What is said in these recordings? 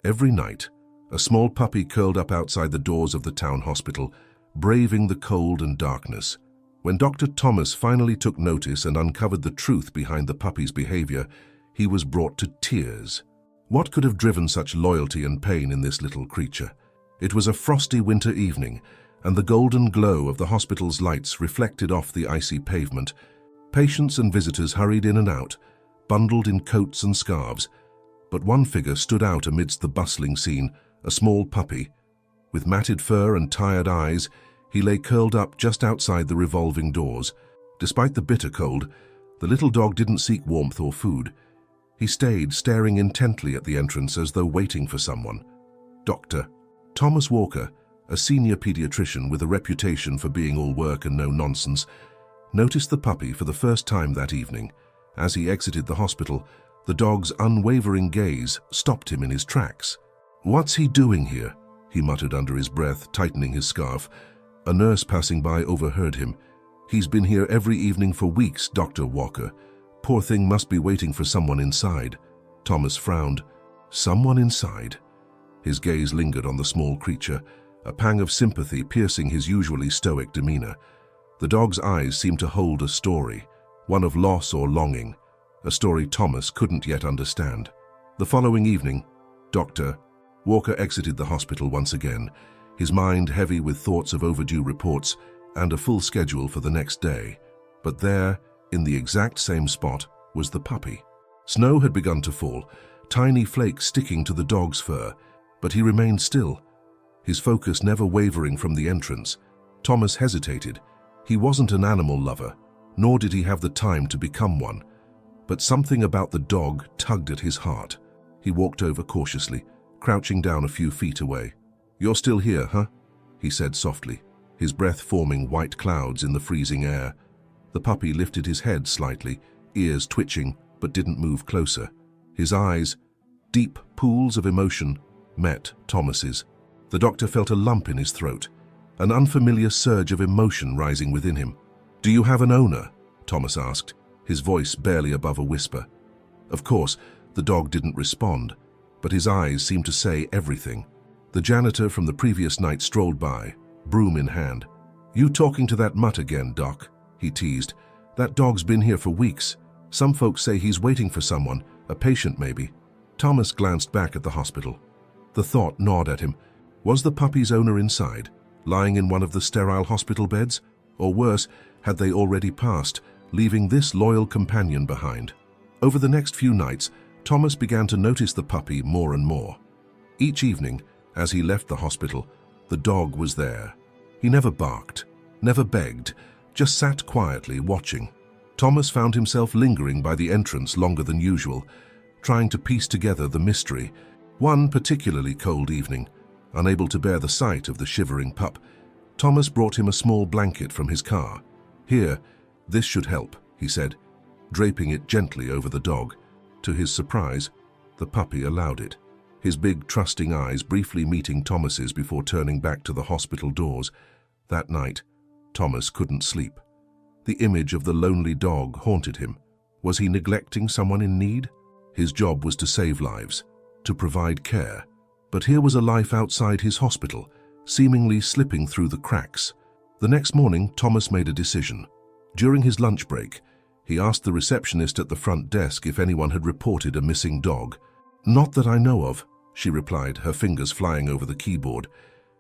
Every night, a small puppy curled up outside the doors of the town hospital, braving the cold and darkness. When Dr. Thomas finally took notice and uncovered the truth behind the puppy's behavior, he was brought to tears. What could have driven such loyalty and pain in this little creature? It was a frosty winter evening, and the golden glow of the hospital's lights reflected off the icy pavement. Patients and visitors hurried in and out, bundled in coats and scarves. But one figure stood out amidst the bustling scene, a small puppy. With matted fur and tired eyes, he lay curled up just outside the revolving doors. Despite the bitter cold, the little dog didn't seek warmth or food. He stayed staring intently at the entrance as though waiting for someone. Dr. Thomas Walker, a senior pediatrician with a reputation for being all work and no nonsense, noticed the puppy for the first time that evening. As he exited the hospital, the dog's unwavering gaze stopped him in his tracks. "What's he doing here?" he muttered under his breath, tightening his scarf. A nurse passing by overheard him. "He's been here every evening for weeks, Dr. Walker. Poor thing must be waiting for someone inside." Thomas frowned. Someone inside? His gaze lingered on the small creature, a pang of sympathy piercing his usually stoic demeanor. The dog's eyes seemed to hold a story, one of loss or longing, a story Thomas couldn't yet understand. The following evening, Dr. Walker exited the hospital once again, his mind heavy with thoughts of overdue reports and a full schedule for the next day. But there, in the exact same spot, was the puppy. Snow had begun to fall, tiny flakes sticking to the dog's fur, but he remained still, his focus never wavering from the entrance. Thomas hesitated. He wasn't an animal lover, nor did he have the time to become one. But something about the dog tugged at his heart. He walked over cautiously, crouching down a few feet away. "You're still here, huh?" he said softly, his breath forming white clouds in the freezing air. The puppy lifted his head slightly, ears twitching, but didn't move closer. His eyes, deep pools of emotion, met Thomas's. The doctor felt a lump in his throat, an unfamiliar surge of emotion rising within him. "Do you have an owner?" Thomas asked, his voice barely above a whisper. Of course, the dog didn't respond, but his eyes seemed to say everything. The janitor from the previous night strolled by, broom in hand. "You talking to that mutt again, Doc?" he teased. "That dog's been here for weeks. Some folks say he's waiting for someone, a patient maybe." Thomas glanced back at the hospital. The thought gnawed at him. Was the puppy's owner inside, lying in one of the sterile hospital beds? Or worse, had they already passed, leaving this loyal companion behind? Over the next few nights, Thomas began to notice the puppy more and more. Each evening, as he left the hospital, the dog was there. He never barked, never begged, just sat quietly watching. Thomas found himself lingering by the entrance longer than usual, trying to piece together the mystery. One particularly cold evening, unable to bear the sight of the shivering pup, Thomas brought him a small blanket from his car. "Here, this should help," he said, draping it gently over the dog. To his surprise, the puppy allowed it, his big, trusting eyes briefly meeting Thomas's before turning back to the hospital doors. That night, Thomas couldn't sleep. The image of the lonely dog haunted him. Was he neglecting someone in need? His job was to save lives, to provide care. But here was a life outside his hospital, seemingly slipping through the cracks. The next morning, Thomas made a decision. During his lunch break, he asked the receptionist at the front desk if anyone had reported a missing dog. "Not that I know of," she replied, her fingers flying over the keyboard.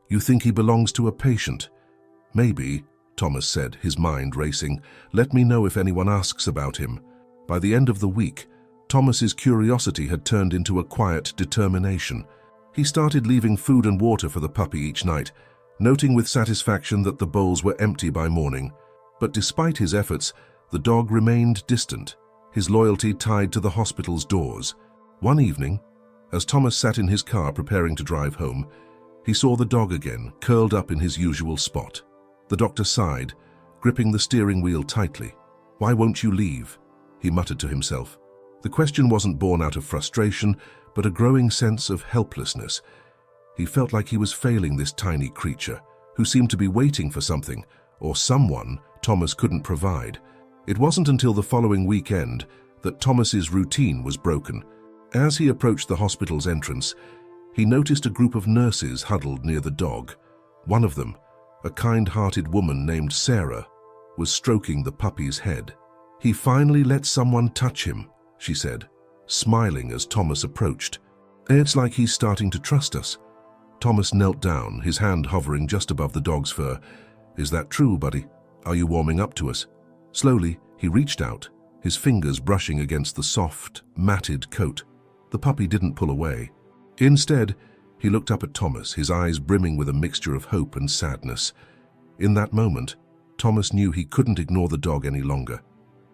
"You think he belongs to a patient?" "Maybe," Thomas said, his mind racing. "Let me know if anyone asks about him." By the end of the week, Thomas's curiosity had turned into a quiet determination. He started leaving food and water for the puppy each night, noting with satisfaction that the bowls were empty by morning. But despite his efforts, the dog remained distant, his loyalty tied to the hospital's doors. One evening, as Thomas sat in his car preparing to drive home, he saw the dog again, curled up in his usual spot. The doctor sighed, gripping the steering wheel tightly. "Why won't you leave?" he muttered to himself. The question wasn't born out of frustration, but a growing sense of helplessness. He felt like he was failing this tiny creature, who seemed to be waiting for something, or someone Thomas couldn't provide. It wasn't until the following weekend that Thomas's routine was broken. As he approached the hospital's entrance, he noticed a group of nurses huddled near the dog. One of them, a kind-hearted woman named Sarah, was stroking the puppy's head. "He finally let someone touch him," she said, smiling as Thomas approached. "It's like he's starting to trust us." Thomas knelt down, his hand hovering just above the dog's fur. "Is that true, buddy? Are you warming up to us?" Slowly, he reached out, his fingers brushing against the soft, matted coat. The puppy didn't pull away. Instead, he looked up at Thomas, his eyes brimming with a mixture of hope and sadness. In that moment, Thomas knew he couldn't ignore the dog any longer.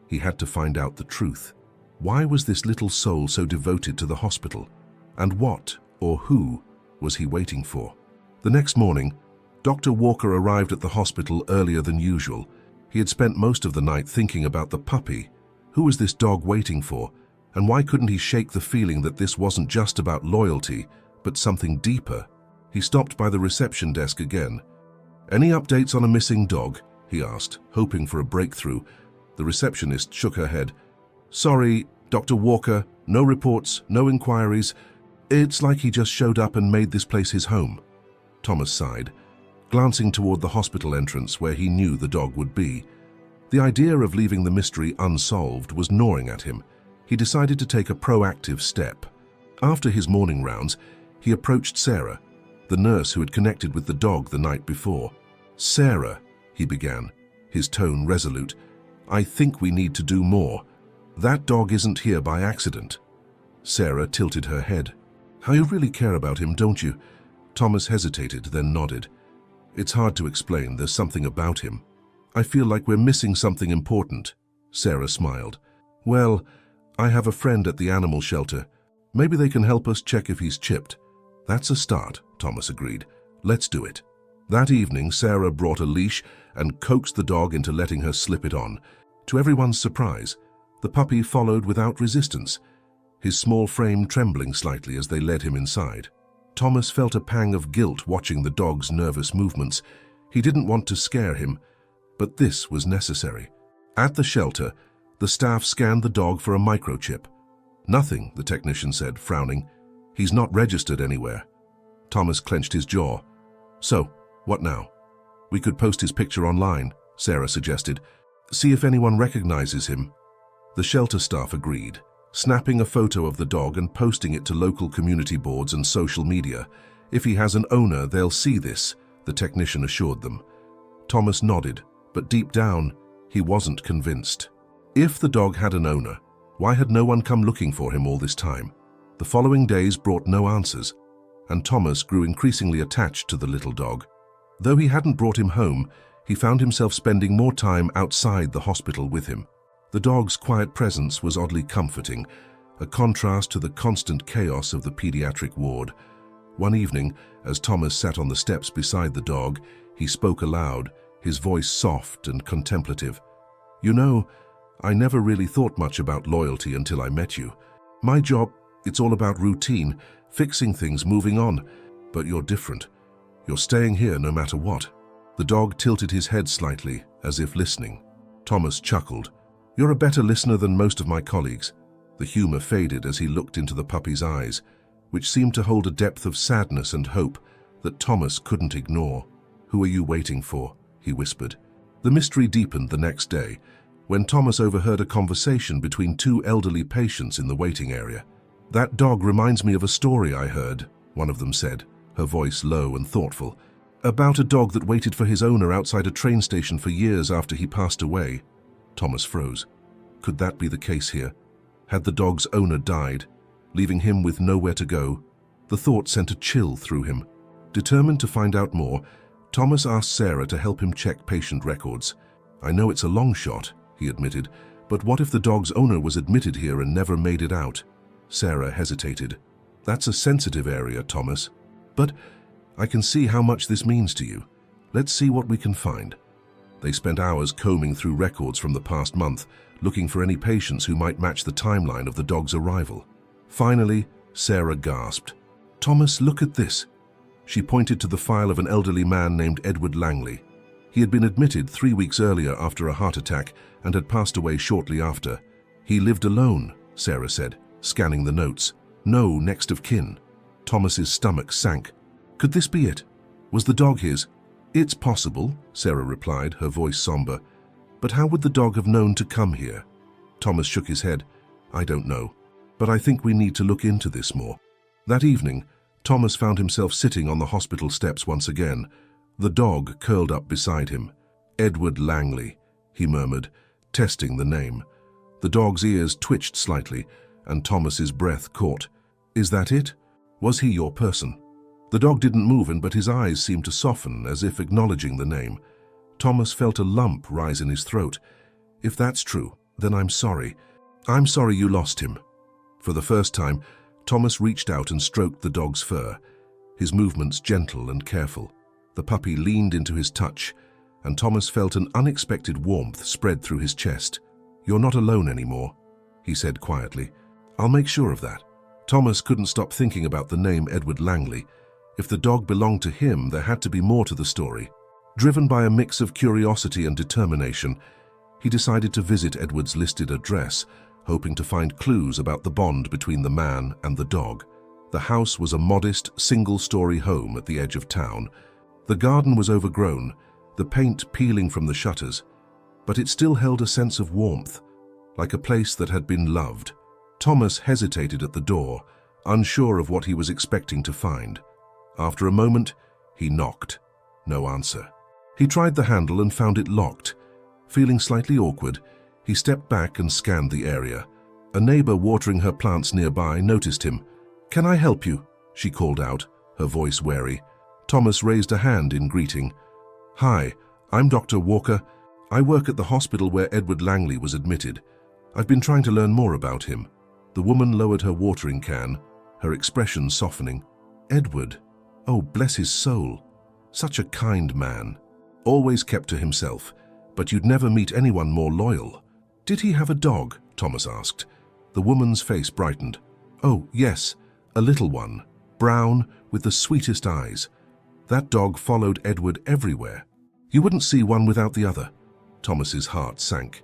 He had to find out the truth. Why was this little soul so devoted to the hospital? And what, or who, was he waiting for? The next morning, Dr. Walker arrived at the hospital earlier than usual. He had spent most of the night thinking about the puppy. Who was this dog waiting for? And why couldn't he shake the feeling that this wasn't just about loyalty, but something deeper? He stopped by the reception desk again. "Any updates on a missing dog?" he asked, hoping for a breakthrough. The receptionist shook her head. "Sorry, Dr. Walker, no reports, no inquiries. It's like he just showed up and made this place his home." Thomas sighed, glancing toward the hospital entrance where he knew the dog would be. The idea of leaving the mystery unsolved was gnawing at him. He decided to take a proactive step. After his morning rounds, he approached Sarah, the nurse who had connected with the dog the night before. "Sarah," he began, his tone resolute, "I think we need to do more. That dog isn't here by accident." Sarah tilted her head. "How you really care about him, don't you?" Thomas hesitated, then nodded. "It's hard to explain. There's something about him. I feel like we're missing something important." Sarah smiled. "Well, I have a friend at the animal shelter. Maybe they can help us check if he's chipped." "That's a start," Thomas agreed. "Let's do it." That evening, Sarah brought a leash and coaxed the dog into letting her slip it on. To everyone's surprise, the puppy followed without resistance, his small frame trembling slightly as they led him inside. Thomas felt a pang of guilt watching the dog's nervous movements. He didn't want to scare him, but this was necessary. At the shelter, the staff scanned the dog for a microchip. "Nothing," the technician said, frowning. "He's not registered anywhere." Thomas clenched his jaw. "So, what now?" "We could post his picture online," Sarah suggested. "See if anyone recognizes him." The shelter staff agreed, snapping a photo of the dog and posting it to local community boards and social media. "If he has an owner, they'll see this," the technician assured them. Thomas nodded, but deep down, he wasn't convinced. If the dog had an owner, why had no one come looking for him all this time? The following days brought no answers, and Thomas grew increasingly attached to the little dog. Though he hadn't brought him home, he found himself spending more time outside the hospital with him. The dog's quiet presence was oddly comforting, a contrast to the constant chaos of the pediatric ward. One evening, as Thomas sat on the steps beside the dog, he spoke aloud, his voice soft and contemplative. "You know, I never really thought much about loyalty until I met you. My job, it's all about routine, fixing things, moving on. But you're different. You're staying here no matter what." The dog tilted his head slightly, as if listening. Thomas chuckled. "You're a better listener than most of my colleagues." The humor faded as he looked into the puppy's eyes, which seemed to hold a depth of sadness and hope that Thomas couldn't ignore. "Who are you waiting for?" he whispered. The mystery deepened the next day, when Thomas overheard a conversation between two elderly patients in the waiting area. "That dog reminds me of a story I heard," one of them said, her voice low and thoughtful. "About a dog that waited for his owner outside a train station for years after he passed away." Thomas froze. Could that be the case here? Had the dog's owner died, leaving him with nowhere to go? The thought sent a chill through him. Determined to find out more, Thomas asked Sarah to help him check patient records. "I know it's a long shot," he admitted, "but what if the dog's owner was admitted here and never made it out?" Sarah hesitated. "That's a sensitive area, Thomas. But I can see how much this means to you. Let's see what we can find." They spent hours combing through records from the past month, looking for any patients who might match the timeline of the dog's arrival. Finally, Sarah gasped. "Thomas, look at this." She pointed to the file of an elderly man named Edward Langley. He had been admitted 3 weeks earlier after a heart attack and had passed away shortly after. "He lived alone," Sarah said, scanning the notes. "No next of kin." Thomas's stomach sank. Could this be it? Was the dog his? It's possible, Sarah replied, her voice somber. But how would the dog have known to come here? Thomas shook his head. I don't know, but I think we need to look into this more. That evening, Thomas found himself sitting on the hospital steps once again, the dog curled up beside him. Edward Langley, he murmured, testing the name. The dog's ears twitched slightly, and Thomas's breath caught. Is that it? Was he your person? The dog didn't move, but his eyes seemed to soften, as if acknowledging the name. Thomas felt a lump rise in his throat. If that's true, then I'm sorry. I'm sorry you lost him. For the first time, Thomas reached out and stroked the dog's fur, his movements gentle and careful. The puppy leaned into his touch, and Thomas felt an unexpected warmth spread through his chest. You're not alone anymore, he said quietly. I'll make sure of that. Thomas couldn't stop thinking about the name Edward Langley. If the dog belonged to him, there had to be more to the story. Driven by a mix of curiosity and determination, he decided to visit Edward's listed address, hoping to find clues about the bond between the man and the dog. The house was a modest, single-story home at the edge of town. The garden was overgrown, the paint peeling from the shutters, but it still held a sense of warmth, like a place that had been loved. Thomas hesitated at the door, unsure of what he was expecting to find. After a moment, he knocked. No answer. He tried the handle and found it locked. Feeling slightly awkward, he stepped back and scanned the area. A neighbor watering her plants nearby noticed him. "Can I help you?" she called out, her voice wary. Thomas raised a hand in greeting. "Hi, I'm Dr. Walker. I work at the hospital where Edward Langley was admitted. I've been trying to learn more about him." The woman lowered her watering can, her expression softening. "Edward? Oh, bless his soul. Such a kind man. Always kept to himself, but you'd never meet anyone more loyal." "Did he have a dog?" Thomas asked. The woman's face brightened. "Oh, yes, a little one, brown, with the sweetest eyes. That dog followed Edward everywhere. You wouldn't see one without the other." Thomas's heart sank.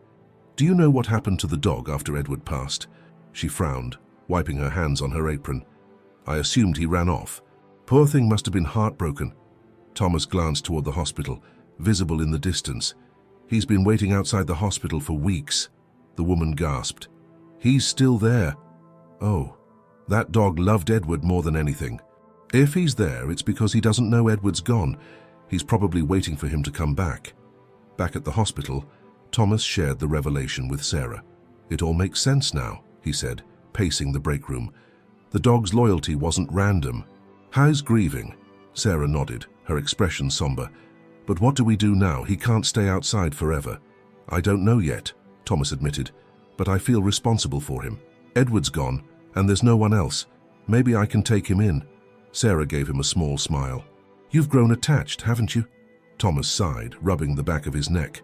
"Do you know what happened to the dog after Edward passed?" She frowned, wiping her hands on her apron. "I assumed he ran off. Poor thing must have been heartbroken." Thomas glanced toward the hospital, visible in the distance. "He's been waiting outside the hospital for weeks." The woman gasped. "He's still there? Oh, that dog loved Edward more than anything. If he's there, it's because he doesn't know Edward's gone. He's probably waiting for him to come back." Back at the hospital, Thomas shared the revelation with Sarah. "It all makes sense now," he said, pacing the break room. "The dog's loyalty wasn't random." "How's grieving?" Sarah nodded, her expression somber. "But what do we do now? He can't stay outside forever." "I don't know yet," Thomas admitted, "but I feel responsible for him. Edward's gone, and there's no one else. Maybe I can take him in." Sarah gave him a small smile. "You've grown attached, haven't you?" Thomas sighed, rubbing the back of his neck.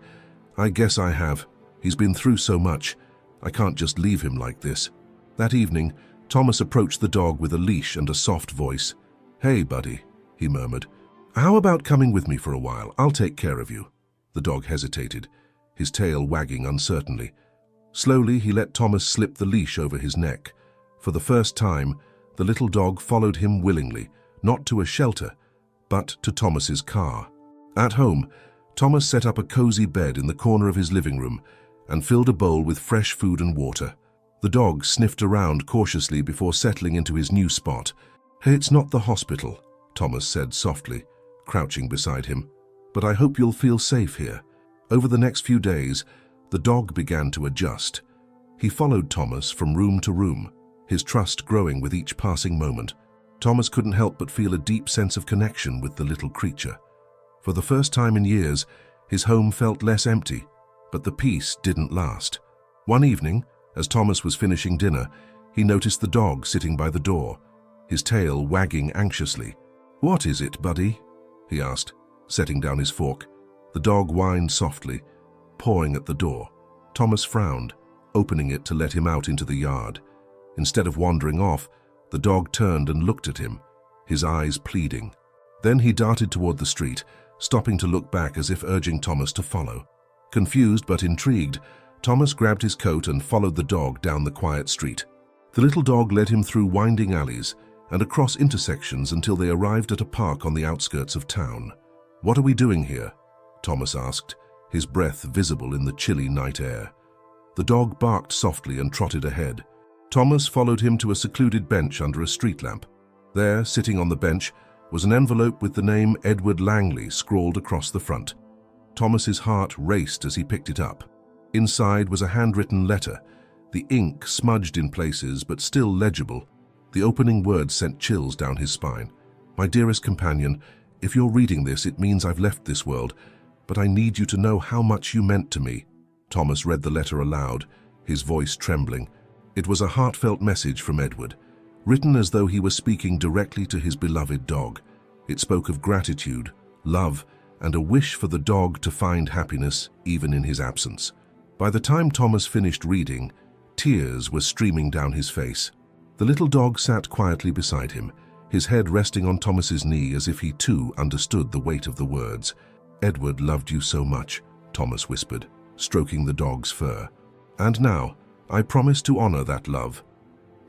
"I guess I have. He's been through so much. I can't just leave him like this." That evening, Thomas approached the dog with a leash and a soft voice. "Hey, buddy," he murmured. "How about coming with me for a while? I'll take care of you." The dog hesitated, his tail wagging uncertainly. Slowly, he let Thomas slip the leash over his neck. For the first time, the little dog followed him willingly, not to a shelter, but to Thomas's car. At home, Thomas set up a cozy bed in the corner of his living room and filled a bowl with fresh food and water. The dog sniffed around cautiously before settling into his new spot. "Hey, it's not the hospital," Thomas said softly, crouching beside him, "but I hope you'll feel safe here." Over the next few days, the dog began to adjust. He followed Thomas from room to room, his trust growing with each passing moment. Thomas couldn't help but feel a deep sense of connection with the little creature. For the first time in years, his home felt less empty, but the peace didn't last. One evening, as Thomas was finishing dinner, he noticed the dog sitting by the door, his tail wagging anxiously. "What is it, buddy?" he asked, setting down his fork. The dog whined softly, pawing at the door. Thomas frowned, opening it to let him out into the yard. Instead of wandering off, the dog turned and looked at him, his eyes pleading. Then he darted toward the street, stopping to look back as if urging Thomas to follow. Confused but intrigued, Thomas grabbed his coat and followed the dog down the quiet street. The little dog led him through winding alleys and across intersections until they arrived at a park on the outskirts of town. "What are we doing here?" Thomas asked, his breath visible in the chilly night air. The dog barked softly and trotted ahead. Thomas followed him to a secluded bench under a street lamp. There, sitting on the bench, was an envelope with the name Edward Langley scrawled across the front. Thomas's heart raced as he picked it up. Inside was a handwritten letter, the ink smudged in places but still legible. The opening words sent chills down his spine. "My dearest companion, if you're reading this, it means I've left this world, but I need you to know how much you meant to me." Thomas read the letter aloud, his voice trembling. It was a heartfelt message from Edward, written as though he were speaking directly to his beloved dog. It spoke of gratitude, love, and a wish for the dog to find happiness even in his absence. By the time Thomas finished reading, tears were streaming down his face. The little dog sat quietly beside him, his head resting on Thomas's knee as if he too understood the weight of the words. "Edward loved you so much," Thomas whispered, stroking the dog's fur. "And now, I promise to honor that love."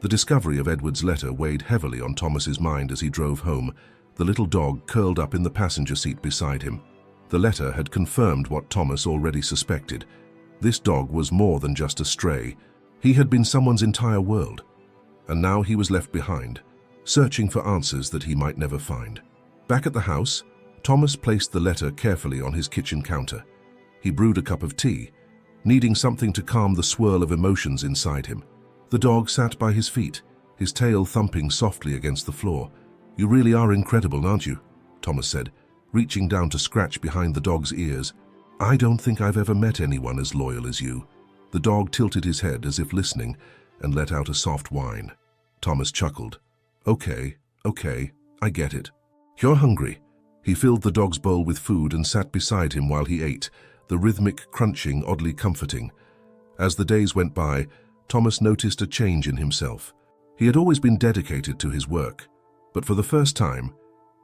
The discovery of Edward's letter weighed heavily on Thomas's mind as he drove home, the little dog curled up in the passenger seat beside him. The letter had confirmed what Thomas already suspected. This dog was more than just a stray. He had been someone's entire world. And now he was left behind, searching for answers that he might never find. Back at the house, Thomas placed the letter carefully on his kitchen counter. He brewed a cup of tea, needing something to calm the swirl of emotions inside him. The dog sat by his feet, his tail thumping softly against the floor. "You really are incredible, aren't you?" Thomas said, reaching down to scratch behind the dog's ears. "I don't think I've ever met anyone as loyal as you." The dog tilted his head as if listening and let out a soft whine. Thomas chuckled. Okay, I get it. You're hungry." He filled the dog's bowl with food and sat beside him while he ate, the rhythmic crunching oddly comforting. As the days went by, Thomas noticed a change in himself. He had always been dedicated to his work, but for the first time,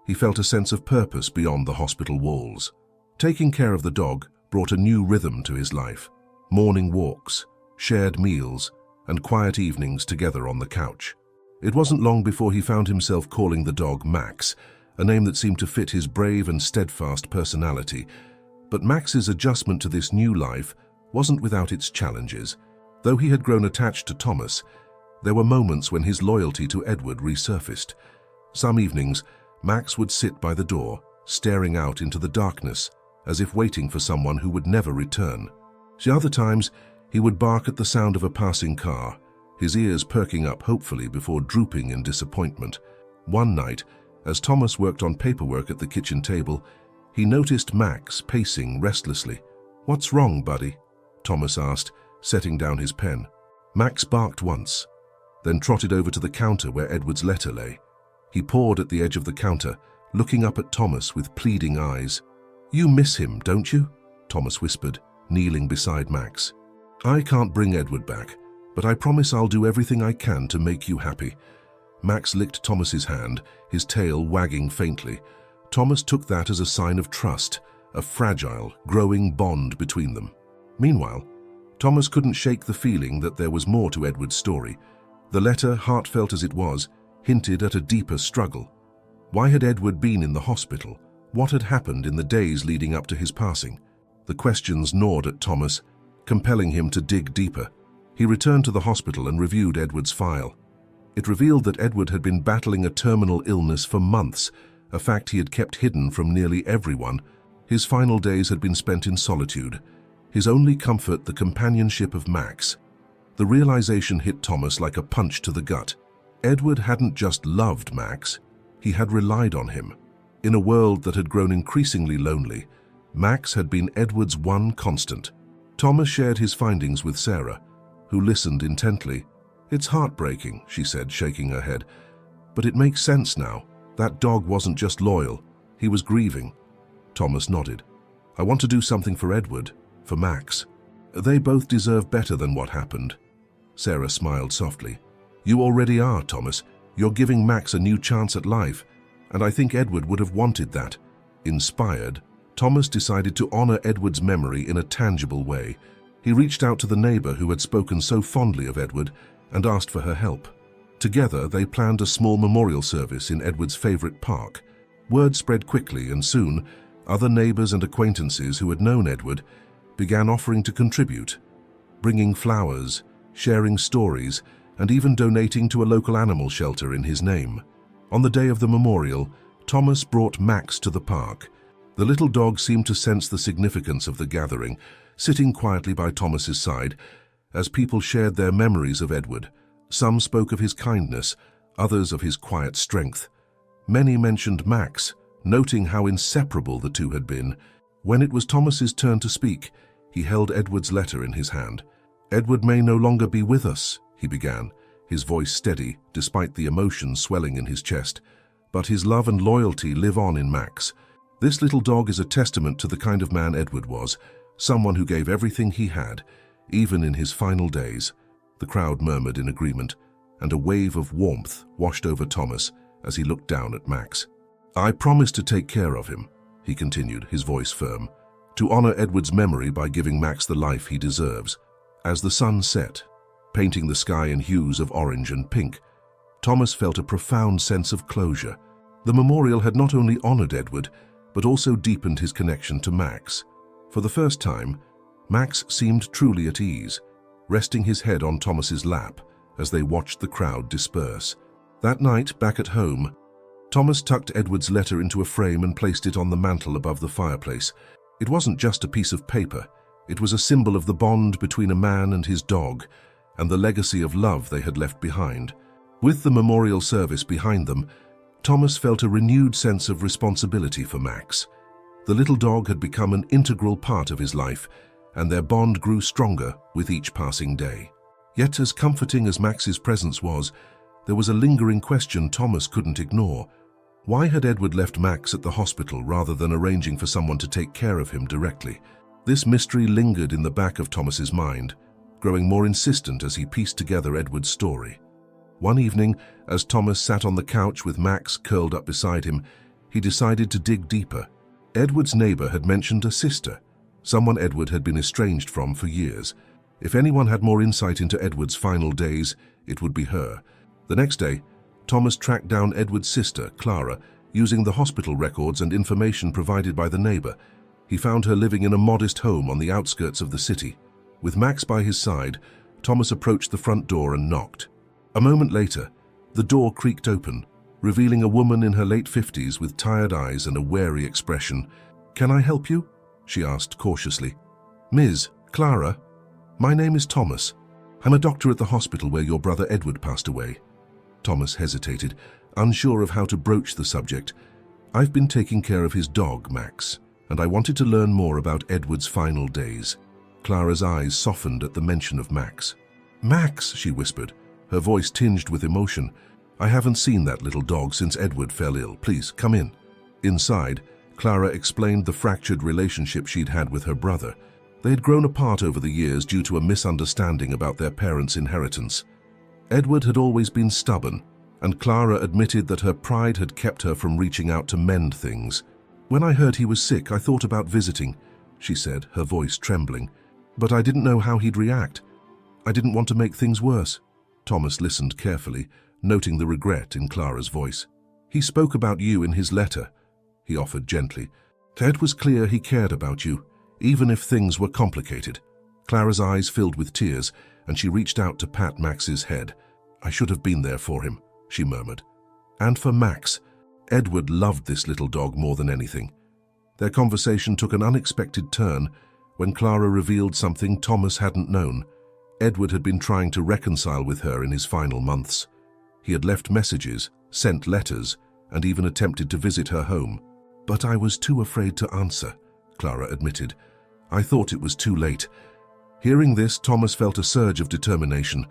he felt a sense of purpose beyond the hospital walls. Taking care of the dog brought a new rhythm to his life. Morning walks, shared meals, and quiet evenings together on the couch. It wasn't long before he found himself calling the dog Max, a name that seemed to fit his brave and steadfast personality. But Max's adjustment to this new life wasn't without its challenges. Though he had grown attached to Thomas, there were moments when his loyalty to Edward resurfaced. Some evenings, Max would sit by the door, staring out into the darkness, as if waiting for someone who would never return. Other times, he would bark at the sound of a passing car, his ears perking up hopefully before drooping in disappointment. One night, as Thomas worked on paperwork at the kitchen table, he noticed Max pacing restlessly. "What's wrong, buddy?" Thomas asked, setting down his pen. Max barked once, then trotted over to the counter where Edward's letter lay. He paused at the edge of the counter, looking up at Thomas with pleading eyes. "You miss him, don't you?" Thomas whispered, kneeling beside Max. "I can't bring Edward back, but I promise I'll do everything I can to make you happy." Max licked Thomas's hand, his tail wagging faintly. Thomas took that as a sign of trust, a fragile, growing bond between them. Meanwhile, Thomas couldn't shake the feeling that there was more to Edward's story. The letter, heartfelt as it was, hinted at a deeper struggle. Why had Edward been in the hospital? What had happened in the days leading up to his passing? The questions gnawed at Thomas, compelling him to dig deeper. He returned to the hospital and reviewed Edward's file. It revealed that Edward had been battling a terminal illness for months, a fact he had kept hidden from nearly everyone. His final days had been spent in solitude, his only comfort the companionship of Max. The realization hit Thomas like a punch to the gut. Edward hadn't just loved Max, he had relied on him. In a world that had grown increasingly lonely, Max had been Edward's one constant. Thomas shared his findings with Sarah, who listened intently. "It's heartbreaking," she said, shaking her head. "But it makes sense now. That dog wasn't just loyal, he was grieving." Thomas nodded. "I want to do something for Edward, for Max. They both deserve better than what happened." Sarah smiled softly. "You already are, Thomas. You're giving Max a new chance at life, and I think Edward would have wanted that." Inspired, Thomas decided to honor Edward's memory in a tangible way. He reached out to the neighbor who had spoken so fondly of Edward and asked for her help. Together, they planned a small memorial service in Edward's favorite park. Word spread quickly, and soon, other neighbors and acquaintances who had known Edward began offering to contribute, bringing flowers, sharing stories, and even donating to a local animal shelter in his name. On the day of the memorial, Thomas brought Max to the park. The little dog seemed to sense the significance of the gathering, sitting quietly by Thomas's side as people shared their memories of Edward. Some spoke of his kindness, others of his quiet strength. Many mentioned Max, noting how inseparable the two had been. When it was Thomas's turn to speak, he held Edward's letter in his hand. "Edward may no longer be with us," he began, his voice steady despite the emotion swelling in his chest. "But his love and loyalty live on in Max. This little dog is a testament to the kind of man Edward was, someone who gave everything he had, even in his final days." The crowd murmured in agreement, and a wave of warmth washed over Thomas as he looked down at Max. "I promise to take care of him," he continued, his voice firm, "to honor Edward's memory by giving Max the life he deserves." As the sun set, painting the sky in hues of orange and pink, Thomas felt a profound sense of closure. The memorial had not only honored Edward, but also deepened his connection to Max. For the first time, Max seemed truly at ease, resting his head on Thomas's lap as they watched the crowd disperse. That night, back at home, Thomas tucked Edward's letter into a frame and placed it on the mantel above the fireplace. It wasn't just a piece of paper. It was a symbol of the bond between a man and his dog, and the legacy of love they had left behind. With the memorial service behind them, Thomas felt a renewed sense of responsibility for Max. The little dog had become an integral part of his life, and their bond grew stronger with each passing day. Yet, as comforting as Max's presence was, there was a lingering question Thomas couldn't ignore. Why had Edward left Max at the hospital rather than arranging for someone to take care of him directly? This mystery lingered in the back of Thomas's mind, growing more insistent as he pieced together Edward's story. One evening, as Thomas sat on the couch with Max curled up beside him, he decided to dig deeper. Edward's neighbor had mentioned a sister, someone Edward had been estranged from for years. If anyone had more insight into Edward's final days, it would be her. The next day, Thomas tracked down Edward's sister, Clara, using the hospital records and information provided by the neighbor. He found her living in a modest home on the outskirts of the city. With Max by his side, Thomas approached the front door and knocked. A moment later, the door creaked open, revealing a woman in her late 50s with tired eyes and a wary expression. "Can I help you?" she asked cautiously. "Ms. Clara, my name is Thomas. I'm a doctor at the hospital where your brother Edward passed away." Thomas hesitated, unsure of how to broach the subject. "I've been taking care of his dog, Max, and I wanted to learn more about Edward's final days." Clara's eyes softened at the mention of Max. "Max," she whispered, her voice tinged with emotion. "I haven't seen that little dog since Edward fell ill. Please, come in." Inside, Clara explained the fractured relationship she'd had with her brother. They had grown apart over the years due to a misunderstanding about their parents' inheritance. Edward had always been stubborn, and Clara admitted that her pride had kept her from reaching out to mend things. "When I heard he was sick, I thought about visiting," she said, her voice trembling. "But I didn't know how he'd react. I didn't want to make things worse." Thomas listened carefully, noting the regret in Clara's voice. "He spoke about you in his letter," he offered gently. "It was clear he cared about you, even if things were complicated." Clara's eyes filled with tears, and she reached out to pat Max's head. "I should have been there for him," she murmured. "And for Max. Edward loved this little dog more than anything." Their conversation took an unexpected turn when Clara revealed something Thomas hadn't known. Edward had been trying to reconcile with her in his final months. He had left messages, sent letters, and even attempted to visit her home. "But I was too afraid to answer," Clara admitted. "I thought it was too late." Hearing this, Thomas felt a surge of determination.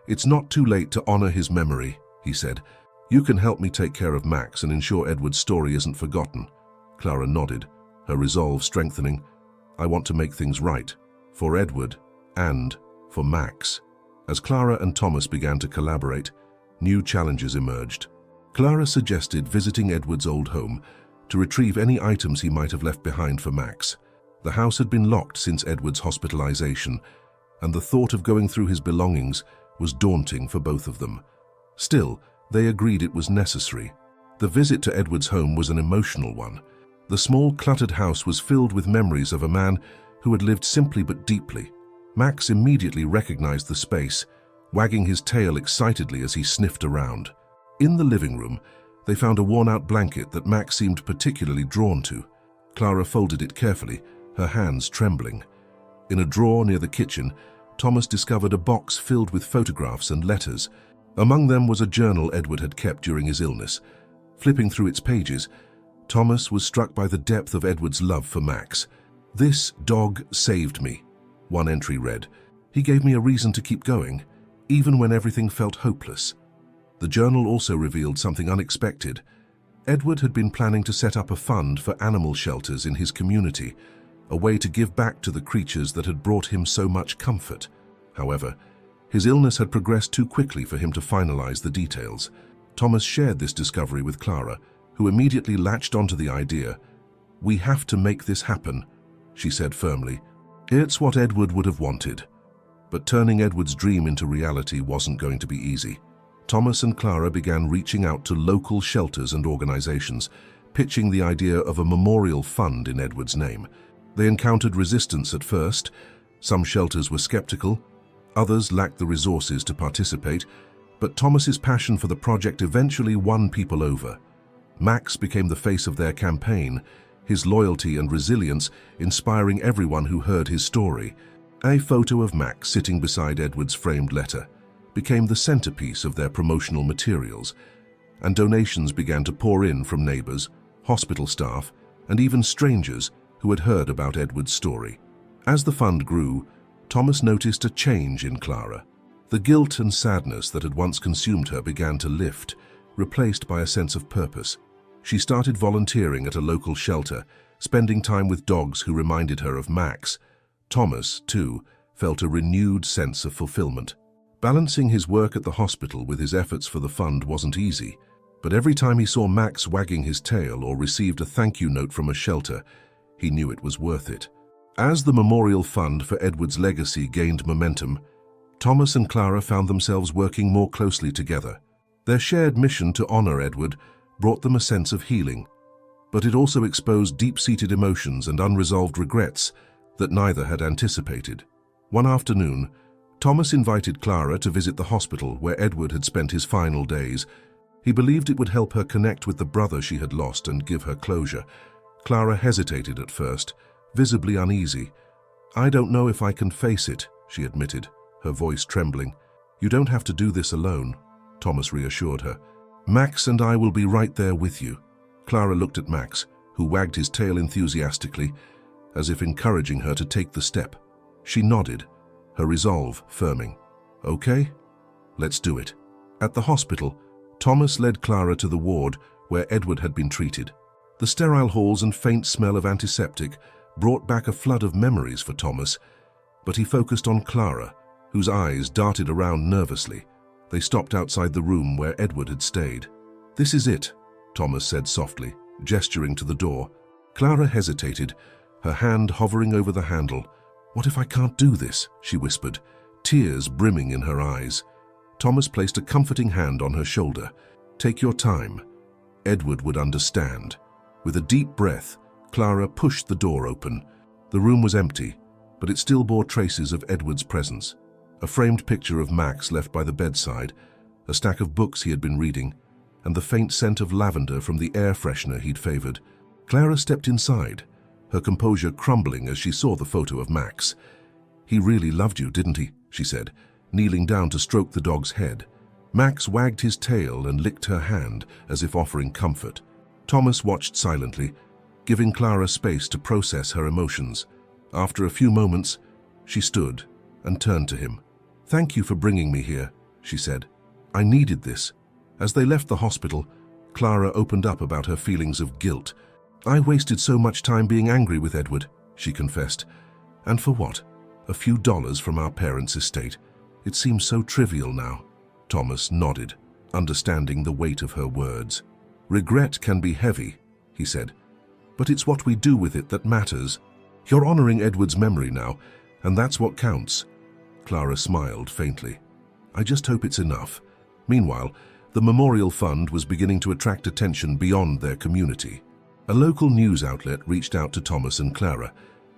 "It's not too late to honor his memory," he said. "You can help me take care of Max and ensure Edward's story isn't forgotten." Clara nodded, her resolve strengthening. "I want to make things right, for Edward and for Max." As Clara and Thomas began to collaborate, new challenges emerged. Clara suggested visiting Edward's old home to retrieve any items he might have left behind for Max. The house had been locked since Edward's hospitalization, and the thought of going through his belongings was daunting for both of them. Still, they agreed it was necessary. The visit to Edward's home was an emotional one. The small, cluttered house was filled with memories of a man who had lived simply but deeply. Max immediately recognized the space, wagging his tail excitedly as he sniffed around. In the living room, they found a worn-out blanket that Max seemed particularly drawn to. Clara folded it carefully, her hands trembling. In a drawer near the kitchen, Thomas discovered a box filled with photographs and letters. Among them was a journal Edward had kept during his illness. Flipping through its pages, Thomas was struck by the depth of Edward's love for Max. "This dog saved me," one entry read. "He gave me a reason to keep going, even when everything felt hopeless." The journal also revealed something unexpected. Edward had been planning to set up a fund for animal shelters in his community, a way to give back to the creatures that had brought him so much comfort. However, his illness had progressed too quickly for him to finalize the details. Thomas shared this discovery with Clara, who immediately latched onto the idea. "We have to make this happen," she said firmly. It's what Edward would have wanted. But turning Edward's dream into reality wasn't going to be easy. Thomas and Clara began reaching out to local shelters and organizations, pitching the idea of a memorial fund in Edward's name. They encountered resistance at first. Some shelters were skeptical, others lacked the resources to participate, but Thomas's passion for the project eventually won people over. Max became the face of their campaign, his loyalty and resilience inspiring everyone who heard his story. A photo of Max sitting beside Edward's framed letter became the centerpiece of their promotional materials, and donations began to pour in from neighbors, hospital staff, and even strangers who had heard about Edward's story. As the fund grew, Thomas noticed a change in Clara. The guilt and sadness that had once consumed her began to lift, replaced by a sense of purpose. She started volunteering at a local shelter, spending time with dogs who reminded her of Max. Thomas, too, felt a renewed sense of fulfillment. Balancing his work at the hospital with his efforts for the fund wasn't easy, but every time he saw Max wagging his tail or received a thank you note from a shelter, he knew it was worth it. As the memorial fund for Edward's legacy gained momentum, Thomas and Clara found themselves working more closely together. Their shared mission to honor Edward brought them a sense of healing, but it also exposed deep-seated emotions and unresolved regrets that neither had anticipated. One afternoon, Thomas invited Clara to visit the hospital where Edward had spent his final days. He believed it would help her connect with the brother she had lost and give her closure. Clara hesitated at first, visibly uneasy. "I don't know if I can face it," she admitted, her voice trembling. "You don't have to do this alone," Thomas reassured her. "Max and I will be right there with you." Clara looked at Max, who wagged his tail enthusiastically, as if encouraging her to take the step. She nodded, her resolve firming. "Okay, let's do it." At the hospital, Thomas led Clara to the ward where Edward had been treated. The sterile halls and faint smell of antiseptic brought back a flood of memories for Thomas, but he focused on Clara, whose eyes darted around nervously. They stopped outside the room where Edward had stayed. "This is it," Thomas said softly, gesturing to the door. Clara hesitated, her hand hovering over the handle. "What if I can't do this?" she whispered, tears brimming in her eyes. Thomas placed a comforting hand on her shoulder. "Take your time. Edward would understand." With a deep breath, Clara pushed the door open. The room was empty, but it still bore traces of Edward's presence. A framed picture of Max left by the bedside, a stack of books he had been reading, and the faint scent of lavender from the air freshener he'd favored. Clara stepped inside, her composure crumbling as she saw the photo of Max. "He really loved you, didn't he?" she said, kneeling down to stroke the dog's head. Max wagged his tail and licked her hand as if offering comfort. Thomas watched silently, giving Clara space to process her emotions. After a few moments, she stood and turned to him. "Thank you for bringing me here," she said. "I needed this." As they left the hospital, Clara opened up about her feelings of guilt. "I wasted so much time being angry with Edward," she confessed. "And for what? A few dollars from our parents' estate. It seems so trivial now." Thomas nodded, understanding the weight of her words. "Regret can be heavy," he said, "but it's what we do with it that matters. You're honoring Edward's memory now, and that's what counts." Clara smiled faintly. "I just hope it's enough. Meanwhile, the Memorial Fund was beginning to attract attention beyond their community. A local news outlet reached out to Thomas and Clara,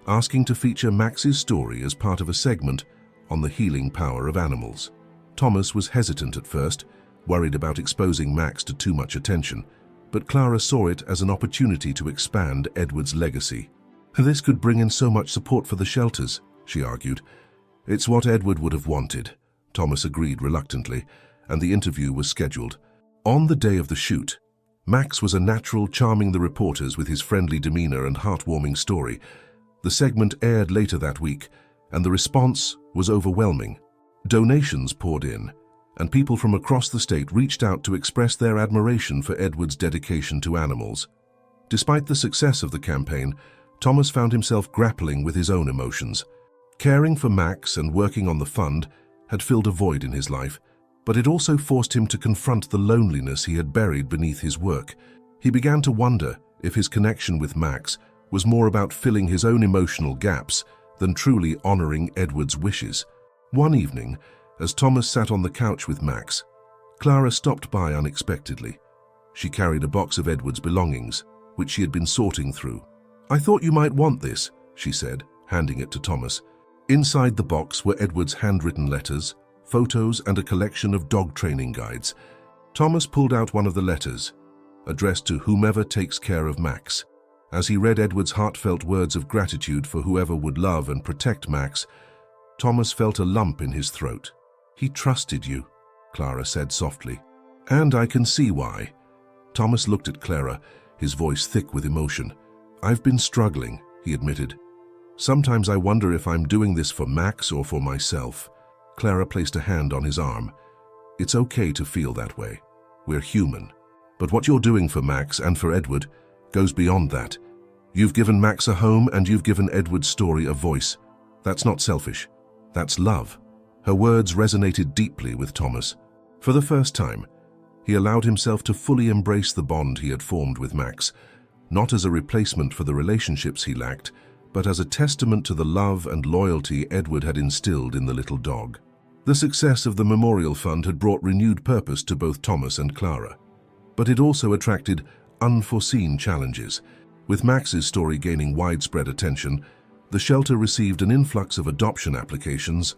asking to feature Max's story as part of a segment on the healing power of animals. Thomas was hesitant at first, worried about exposing Max to too much attention, but Clara saw it as an opportunity to expand Edward's legacy. This could bring in so much support for the shelters, she argued. It's what Edward would have wanted. Thomas agreed reluctantly, and the interview was scheduled. On the day of the shoot, Max was a natural, charming the reporters with his friendly demeanor and heartwarming story. The segment aired later that week, and the response was overwhelming. Donations poured in, and people from across the state reached out to express their admiration for Edward's dedication to animals. Despite the success of the campaign, Thomas found himself grappling with his own emotions. Caring for Max and working on the fund had filled a void in his life, but it also forced him to confront the loneliness he had buried beneath his work. He began to wonder if his connection with Max was more about filling his own emotional gaps than truly honoring Edward's wishes. One evening, as Thomas sat on the couch with Max, Clara stopped by unexpectedly. She carried a box of Edward's belongings, which she had been sorting through. "I thought you might want this," she said, handing it to Thomas. Inside the box were Edward's handwritten letters, photos, and a collection of dog training guides. Thomas pulled out one of the letters, addressed to whomever takes care of Max. As he read Edward's heartfelt words of gratitude for whoever would love and protect Max, Thomas felt a lump in his throat. "He trusted you," Clara said softly. "And I can see why." Thomas looked at Clara, his voice thick with emotion. "I've been struggling," he admitted. "Sometimes I wonder if I'm doing this for Max or for myself." Clara placed a hand on his arm. "It's okay to feel that way. We're human. But what you're doing for Max and for Edward goes beyond that. You've given Max a home and you've given Edward's story a voice. That's not selfish. That's love." Her words resonated deeply with Thomas. For the first time, he allowed himself to fully embrace the bond he had formed with Max, not as a replacement for the relationships he lacked, but as a testament to the love and loyalty Edward had instilled in the little dog. The success of the Memorial Fund had brought renewed purpose to both Thomas and Clara, but it also attracted unforeseen challenges. With Max's story gaining widespread attention, the shelter received an influx of adoption applications,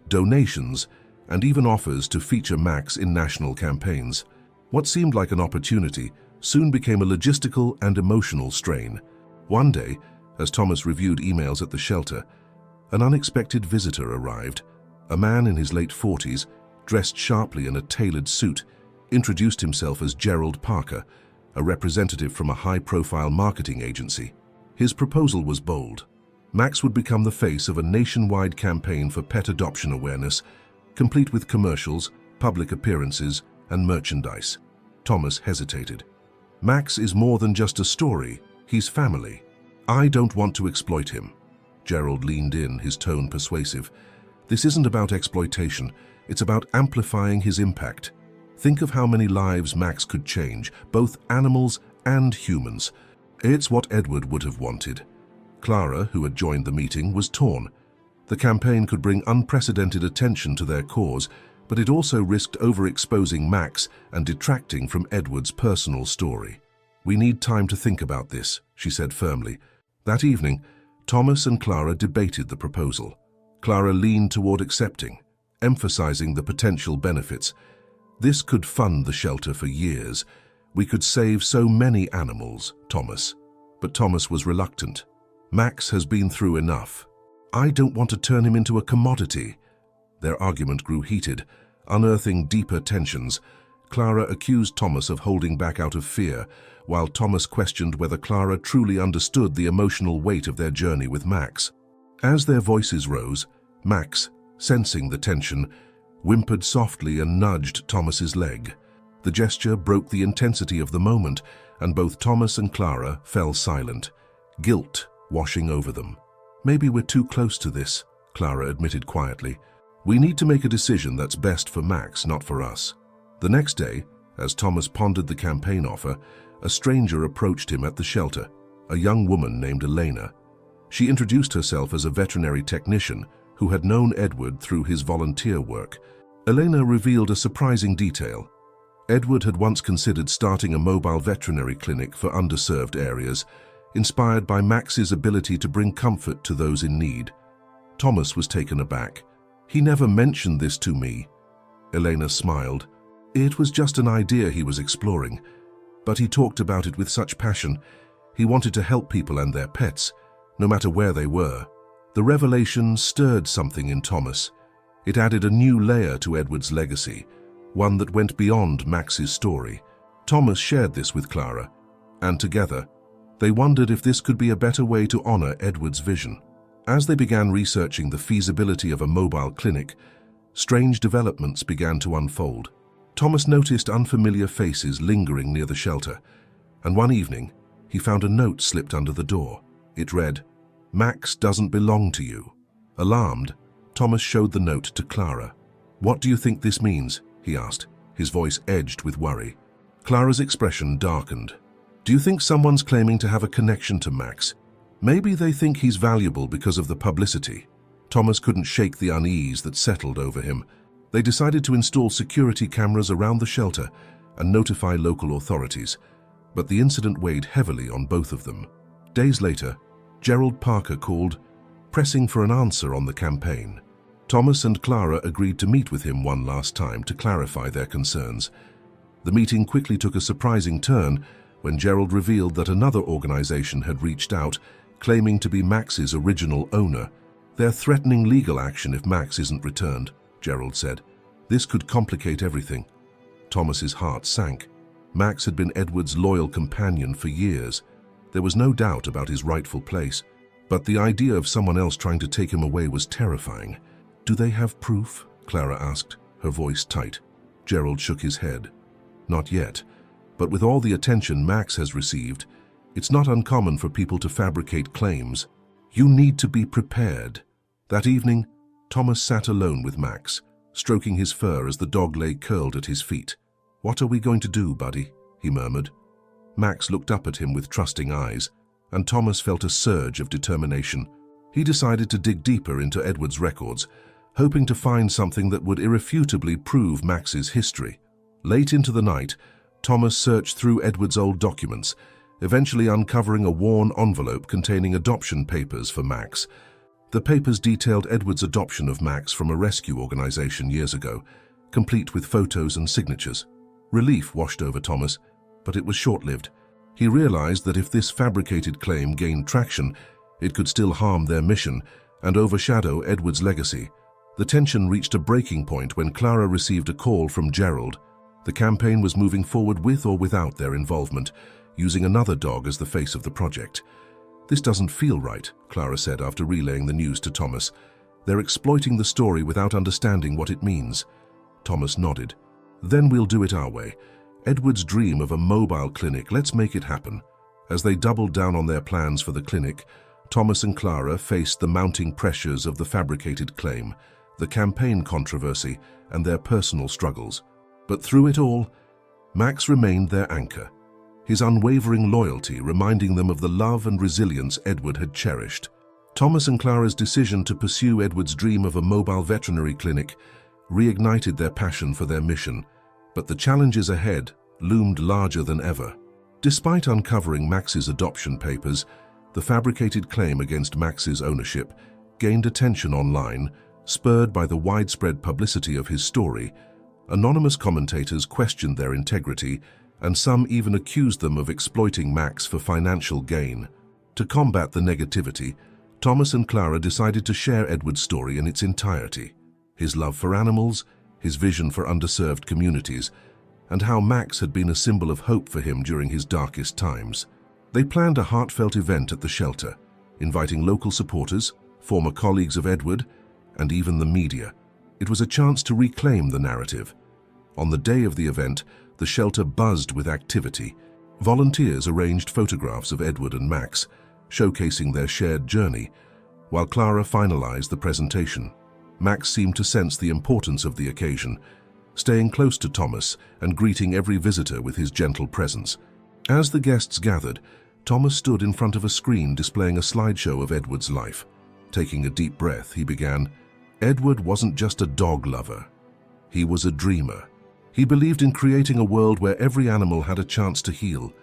donations, and even offers to feature Max in national campaigns. What seemed like an opportunity soon became a logistical and emotional strain. One day, as Thomas reviewed emails at the shelter, an unexpected visitor arrived. A man in his late 40s, dressed sharply in a tailored suit, introduced himself as Gerald Parker, a representative from a high-profile marketing agency. His proposal was bold. Max would become the face of a nationwide campaign for pet adoption awareness, complete with commercials, public appearances, and merchandise. Thomas hesitated. "Max is more than just a story, he's family. I don't want to exploit him." Gerald leaned in, his tone persuasive. "This isn't about exploitation, it's about amplifying his impact. Think of how many lives Max could change, both animals and humans. It's what Edward would have wanted." Clara, who had joined the meeting, was torn. The campaign could bring unprecedented attention to their cause, but it also risked overexposing Max and detracting from Edward's personal story. "We need time to think about this," she said firmly. That evening, Thomas and Clara debated the proposal. Clara leaned toward accepting, emphasizing the potential benefits. "This could fund the shelter for years. We could save so many animals, Thomas." But Thomas was reluctant. "Max has been through enough. I don't want to turn him into a commodity." Their argument grew heated, unearthing deeper tensions. Clara accused Thomas of holding back out of fear, while Thomas questioned whether Clara truly understood the emotional weight of their journey with Max. As their voices rose, Max, sensing the tension, whimpered softly and nudged Thomas's leg. The gesture broke the intensity of the moment, and both Thomas and Clara fell silent, guilt washing over them. "Maybe we're too close to this," Clara admitted quietly. "We need to make a decision that's best for Max, not for us." The next day, as Thomas pondered the campaign offer, a stranger approached him at the shelter, a young woman named Elena. She introduced herself as a veterinary technician who had known Edward through his volunteer work. Elena revealed a surprising detail. Edward had once considered starting a mobile veterinary clinic for underserved areas, inspired by Max's ability to bring comfort to those in need. Thomas was taken aback. "He never mentioned this to me." Elena smiled. "It was just an idea he was exploring, but he talked about it with such passion. He wanted to help people and their pets, no matter where they were." The revelation stirred something in Thomas. It added a new layer to Edward's legacy, one that went beyond Max's story. Thomas shared this with Clara, and together, they wondered if this could be a better way to honor Edward's vision. As they began researching the feasibility of a mobile clinic, strange developments began to unfold. Thomas noticed unfamiliar faces lingering near the shelter, and one evening, he found a note slipped under the door. It read, "Max doesn't belong to you." Alarmed, Thomas showed the note to Clara. "What do you think this means?" he asked, his voice edged with worry. Clara's expression darkened. "Do you think someone's claiming to have a connection to Max? Maybe they think he's valuable because of the publicity." Thomas couldn't shake the unease that settled over him. They decided to install security cameras around the shelter and notify local authorities, but the incident weighed heavily on both of them. Days later, Gerald Parker called, pressing for an answer on the campaign. Thomas and Clara agreed to meet with him one last time to clarify their concerns. The meeting quickly took a surprising turn when Gerald revealed that another organization had reached out, claiming to be Max's original owner. "They're threatening legal action if Max isn't returned," Gerald said. "This could complicate everything." Thomas's heart sank. Max had been Edward's loyal companion for years. There was no doubt about his rightful place, but the idea of someone else trying to take him away was terrifying. "Do they have proof?" Clara asked, her voice tight. Gerald shook his head. "Not yet, but with all the attention Max has received, it's not uncommon for people to fabricate claims. You need to be prepared." That evening, Thomas sat alone with Max, stroking his fur as the dog lay curled at his feet. "What are we going to do, buddy?" he murmured. Max looked up at him with trusting eyes, and Thomas felt a surge of determination. He decided to dig deeper into Edward's records, hoping to find something that would irrefutably prove Max's history. Late into the night, Thomas searched through Edward's old documents, eventually uncovering a worn envelope containing adoption papers for Max. The papers detailed Edward's adoption of Max from a rescue organization years ago, complete with photos and signatures. Relief washed over Thomas, but it was short-lived. He realized that if this fabricated claim gained traction, it could still harm their mission and overshadow Edward's legacy. The tension reached a breaking point when Clara received a call from Gerald. The campaign was moving forward with or without their involvement, using another dog as the face of the project. "This doesn't feel right," Clara said after relaying the news to Thomas. "They're exploiting the story without understanding what it means." Thomas nodded. "Then we'll do it our way. Edward's dream of a mobile clinic, let's make it happen." As they doubled down on their plans for the clinic, Thomas and Clara faced the mounting pressures of the fabricated claim, the campaign controversy, and their personal struggles. But through it all, Max remained their anchor, his unwavering loyalty reminding them of the love and resilience Edward had cherished. Thomas and Clara's decision to pursue Edward's dream of a mobile veterinary clinic reignited their passion for their mission, but the challenges ahead loomed larger than ever. Despite uncovering Max's adoption papers, the fabricated claim against Max's ownership gained attention online, spurred by the widespread publicity of his story. Anonymous commentators questioned their integrity, and some even accused them of exploiting Max for financial gain. To combat the negativity, Thomas and Clara decided to share Edward's story in its entirety. His love for animals, his vision for underserved communities, and how Max had been a symbol of hope for him during his darkest times. They planned a heartfelt event at the shelter, inviting local supporters, former colleagues of Edward, and even the media. It was a chance to reclaim the narrative. On the day of the event, the shelter buzzed with activity. Volunteers arranged photographs of Edward and Max, showcasing their shared journey, while Clara finalized the presentation. Max seemed to sense the importance of the occasion, staying close to Thomas and greeting every visitor with his gentle presence. As the guests gathered, Thomas stood in front of a screen displaying a slideshow of Edward's life. Taking a deep breath, he began, "Edward wasn't just a dog lover. He was a dreamer. He believed in creating a world where every animal had a chance to heal,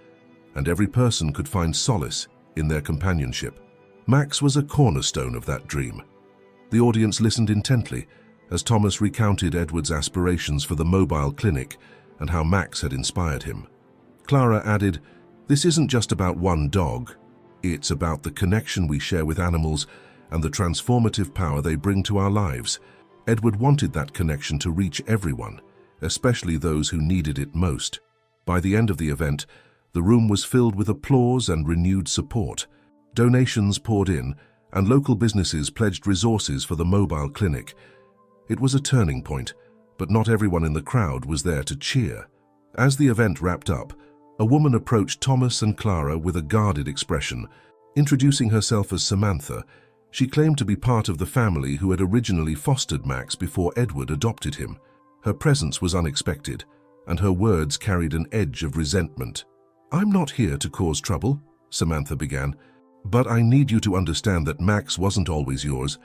and every person could find solace in their companionship. Max was a cornerstone of that dream. The audience listened intently as Thomas recounted Edward's aspirations for the mobile clinic and how Max had inspired him. Clara added, "This isn't just about one dog. It's about the connection we share with animals and the transformative power they bring to our lives." Edward wanted that connection to reach everyone, especially those who needed it most. By the end of the event, the room was filled with applause and renewed support. Donations poured in, and local businesses pledged resources for the mobile clinic. It was a turning point, but not everyone in the crowd was there to cheer. As the event wrapped up, a woman approached Thomas and Clara with a guarded expression. Introducing herself as Samantha, she claimed to be part of the family who had originally fostered Max before Edward adopted him. Her presence was unexpected, and her words carried an edge of resentment. "I'm not here to cause trouble," Samantha began, "but I need you to understand that Max wasn't always yours.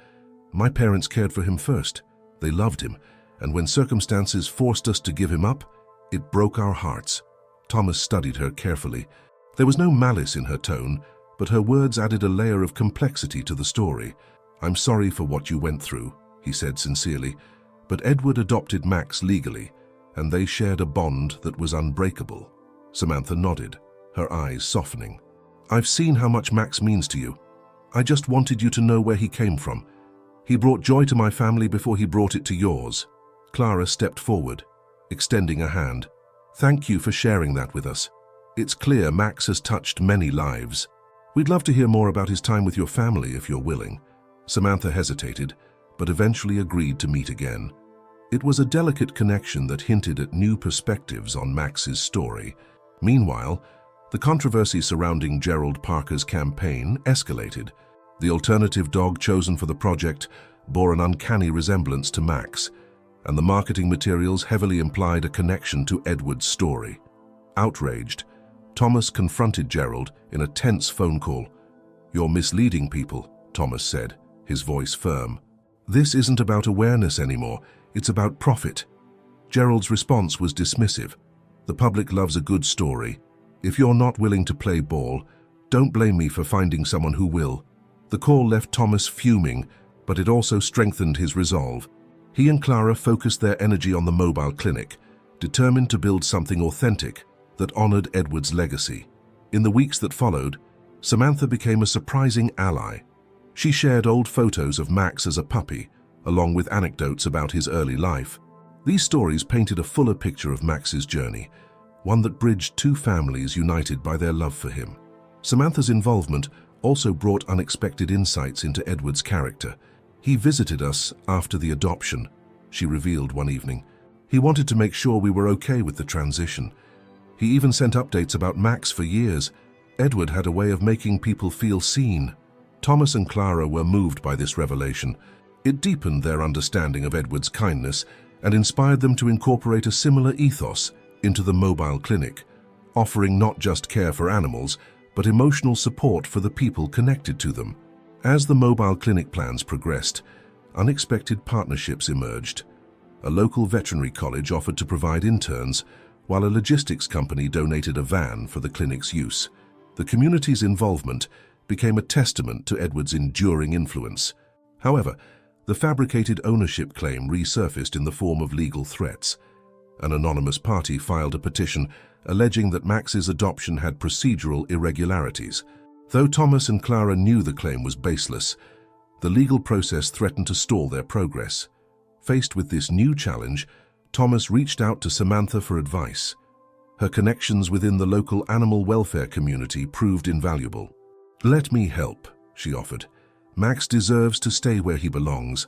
My parents cared for him first. They loved him, and when circumstances forced us to give him up, it broke our hearts." Thomas studied her carefully. There was no malice in her tone, but her words added a layer of complexity to the story. "I'm sorry for what you went through," he said sincerely, but Edward adopted Max legally, and they shared a bond that was unbreakable. Samantha nodded, her eyes softening. "I've seen how much Max means to you. I just wanted you to know where he came from. He brought joy to my family before he brought it to yours." Clara stepped forward, extending a hand. "Thank you for sharing that with us. It's clear Max has touched many lives. We'd love to hear more about his time with your family if you're willing." Samantha hesitated, but eventually agreed to meet again. It was a delicate connection that hinted at new perspectives on Max's story. Meanwhile, the controversy surrounding Gerald Parker's campaign escalated. The alternative dog chosen for the project bore an uncanny resemblance to Max, and the marketing materials heavily implied a connection to Edward's story. Outraged, Thomas confronted Gerald in a tense phone call. "You're misleading people," Thomas said, his voice firm. "This isn't about awareness anymore, it's about profit." Gerald's response was dismissive. "The public loves a good story. If you're not willing to play ball, don't blame me for finding someone who will." The call left Thomas fuming, but it also strengthened his resolve. He and Clara focused their energy on the mobile clinic, determined to build something authentic that honored Edward's legacy. In the weeks that followed, Samantha became a surprising ally. She shared old photos of Max as a puppy, along with anecdotes about his early life. These stories painted a fuller picture of Max's journey, one that bridged two families united by their love for him. Samantha's involvement also brought unexpected insights into Edward's character. "He visited us after the adoption," she revealed one evening. "He wanted to make sure we were okay with the transition. He even sent updates about Max for years. Edward had a way of making people feel seen." Thomas and Clara were moved by this revelation. It deepened their understanding of Edward's kindness and inspired them to incorporate a similar ethos into the mobile clinic, offering not just care for animals, but emotional support for the people connected to them. As the mobile clinic plans progressed, unexpected partnerships emerged. A local veterinary college offered to provide interns, while a logistics company donated a van for the clinic's use. The community's involvement became a testament to Edward's enduring influence. However, the fabricated ownership claim resurfaced in the form of legal threats. An anonymous party filed a petition alleging that Max's adoption had procedural irregularities. Though Thomas and Clara knew the claim was baseless, the legal process threatened to stall their progress. Faced with this new challenge, Thomas reached out to Samantha for advice. Her connections within the local animal welfare community proved invaluable. "Let me help," she offered. "Max deserves to stay where he belongs."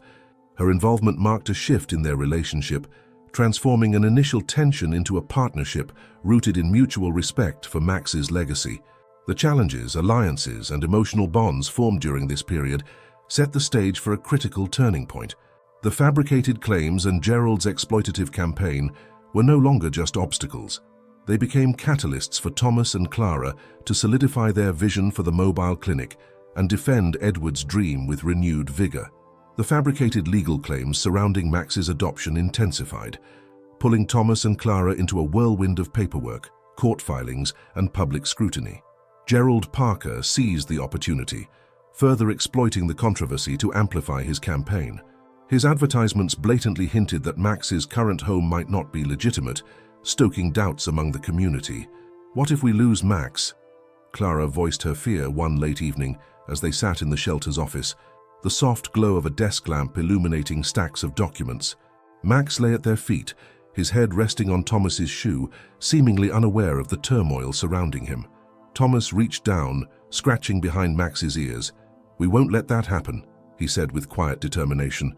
Her involvement marked a shift in their relationship, transforming an initial tension into a partnership rooted in mutual respect for Max's legacy. The challenges, alliances, and emotional bonds formed during this period set the stage for a critical turning point. The fabricated claims and Gerald's exploitative campaign were no longer just obstacles. They became catalysts for Thomas and Clara to solidify their vision for the mobile clinic and defend Edward's dream with renewed vigor. The fabricated legal claims surrounding Max's adoption intensified, pulling Thomas and Clara into a whirlwind of paperwork, court filings, and public scrutiny. Gerald Parker seized the opportunity, further exploiting the controversy to amplify his campaign. His advertisements blatantly hinted that Max's current home might not be legitimate, stoking doubts among the community. "What if we lose Max?" Clara voiced her fear one late evening as they sat in the shelter's office, the soft glow of a desk lamp illuminating stacks of documents. Max lay at their feet, his head resting on Thomas's shoe, seemingly unaware of the turmoil surrounding him. Thomas reached down, scratching behind Max's ears. "We won't let that happen," he said with quiet determination.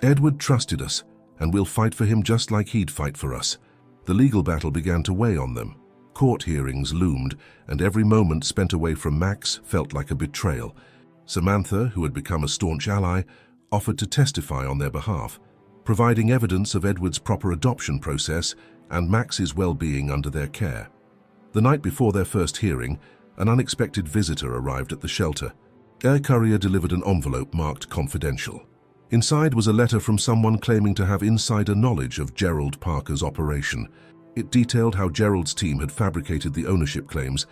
"Edward trusted us, and we'll fight for him just like he'd fight for us." The legal battle began to weigh on them. Court hearings loomed, and every moment spent away from Max felt like a betrayal. Samantha, who had become a staunch ally, offered to testify on their behalf, providing evidence of Edward's proper adoption process and Max's well-being under their care. The night before their first hearing, an unexpected visitor arrived at the shelter. Air courier delivered an envelope marked confidential. Inside was a letter from someone claiming to have insider knowledge of Gerald Parker's operation. It detailed how Gerald's team had fabricated the ownership claims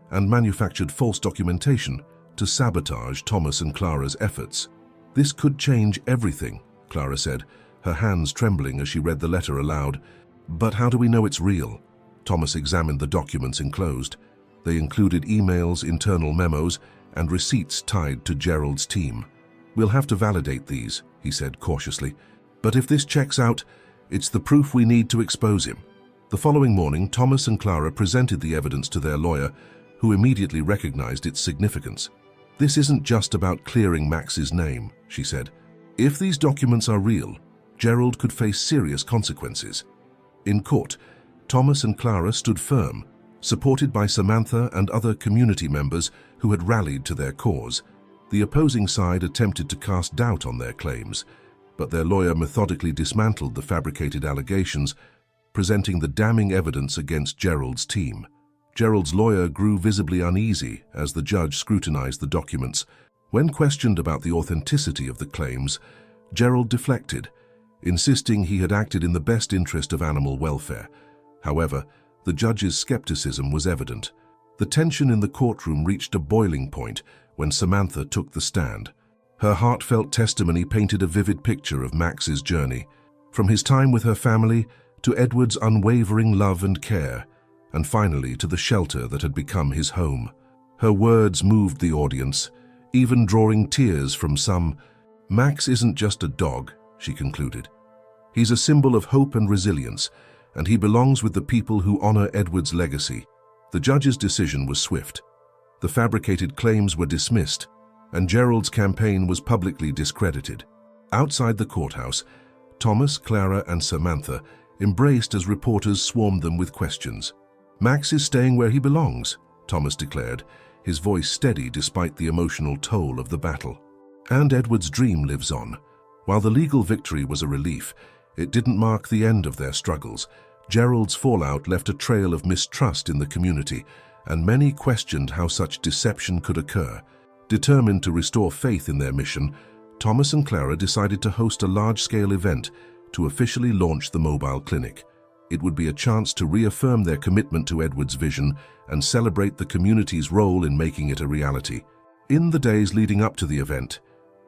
and manufactured false documentation to sabotage Thomas and Clara's efforts. "This could change everything," Clara said, her hands trembling as she read the letter aloud. "But how do we know it's real?" Thomas examined the documents enclosed. They included emails, internal memos, and receipts tied to Gerald's team. "We'll have to validate these," he said cautiously. "But if this checks out, it's the proof we need to expose him." The following morning, Thomas and Clara presented the evidence to their lawyer, who immediately recognized its significance. "This isn't just about clearing Max's name," she said. "If these documents are real, Gerald could face serious consequences." In court, Thomas and Clara stood firm, supported by Samantha and other community members who had rallied to their cause. The opposing side attempted to cast doubt on their claims, but their lawyer methodically dismantled the fabricated allegations, presenting the damning evidence against Gerald's team. Gerald's lawyer grew visibly uneasy as the judge scrutinized the documents. When questioned about the authenticity of the claims, Gerald deflected, insisting he had acted in the best interest of animal welfare. However, the judge's skepticism was evident. The tension in the courtroom reached a boiling point when Samantha took the stand. Her heartfelt testimony painted a vivid picture of Max's journey, from his time with her family to Edward's unwavering love and care, and finally to the shelter that had become his home. Her words moved the audience, even drawing tears from some. "Max isn't just a dog," she concluded. "He's a symbol of hope and resilience, and he belongs with the people who honor Edward's legacy." The judge's decision was swift. The fabricated claims were dismissed, and Gerald's campaign was publicly discredited. Outside the courthouse, Thomas, Clara, and Samantha embraced as reporters swarmed them with questions. "Max is staying where he belongs," Thomas declared, his voice steady despite the emotional toll of the battle. "And Edward's dream lives on." While the legal victory was a relief, it didn't mark the end of their struggles. Gerald's fallout left a trail of mistrust in the community, and many questioned how such deception could occur. Determined to restore faith in their mission, Thomas and Clara decided to host a large-scale event to officially launch the mobile clinic. It would be a chance to reaffirm their commitment to Edward's vision and celebrate the community's role in making it a reality. In the days leading up to the event,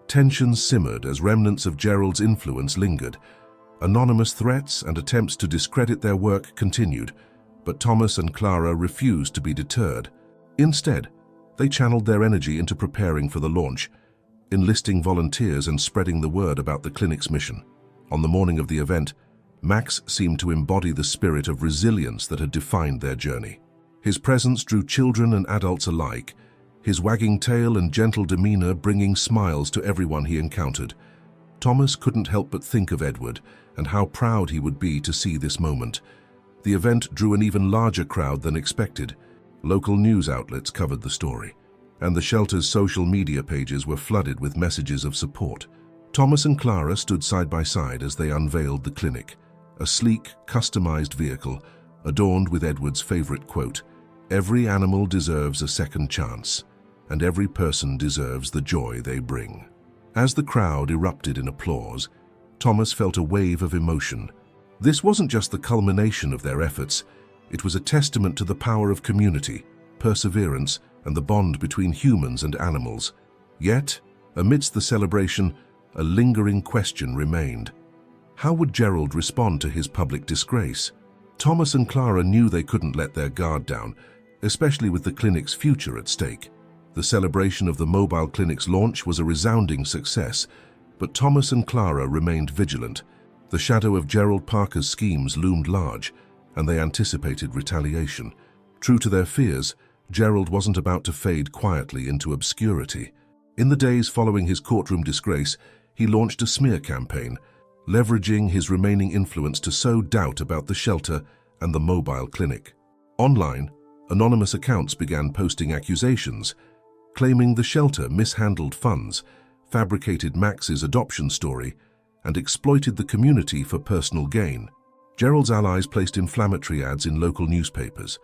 tensions simmered as remnants of Gerald's influence lingered. Anonymous threats and attempts to discredit their work continued, but Thomas and Clara refused to be deterred. Instead, they channeled their energy into preparing for the launch, enlisting volunteers and spreading the word about the clinic's mission. On the morning of the event, Max seemed to embody the spirit of resilience that had defined their journey. His presence drew children and adults alike, his wagging tail and gentle demeanor bringing smiles to everyone he encountered. Thomas couldn't help but think of Edward and how proud he would be to see this moment. The event drew an even larger crowd than expected. Local news outlets covered the story, and the shelter's social media pages were flooded with messages of support. Thomas and Clara stood side by side as they unveiled the clinic, a sleek, customized vehicle adorned with Edward's favorite quote, "Every animal deserves a second chance, and every person deserves the joy they bring." As the crowd erupted in applause, Thomas felt a wave of emotion. This wasn't just the culmination of their efforts, it was a testament to the power of community, perseverance, and the bond between humans and animals. Yet, amidst the celebration, a lingering question remained. How would Gerald respond to his public disgrace? Thomas and Clara knew they couldn't let their guard down, especially with the clinic's future at stake. The celebration of the mobile clinic's launch was a resounding success, but Thomas and Clara remained vigilant. The shadow of Gerald Parker's schemes loomed large, and they anticipated retaliation. True to their fears, Gerald wasn't about to fade quietly into obscurity. In the days following his courtroom disgrace, he launched a smear campaign, leveraging his remaining influence to sow doubt about the shelter and the mobile clinic. Online, anonymous accounts began posting accusations, claiming the shelter mishandled funds, fabricated Max's adoption story, and exploited the community for personal gain. Gerald's allies placed inflammatory ads in local newspapers,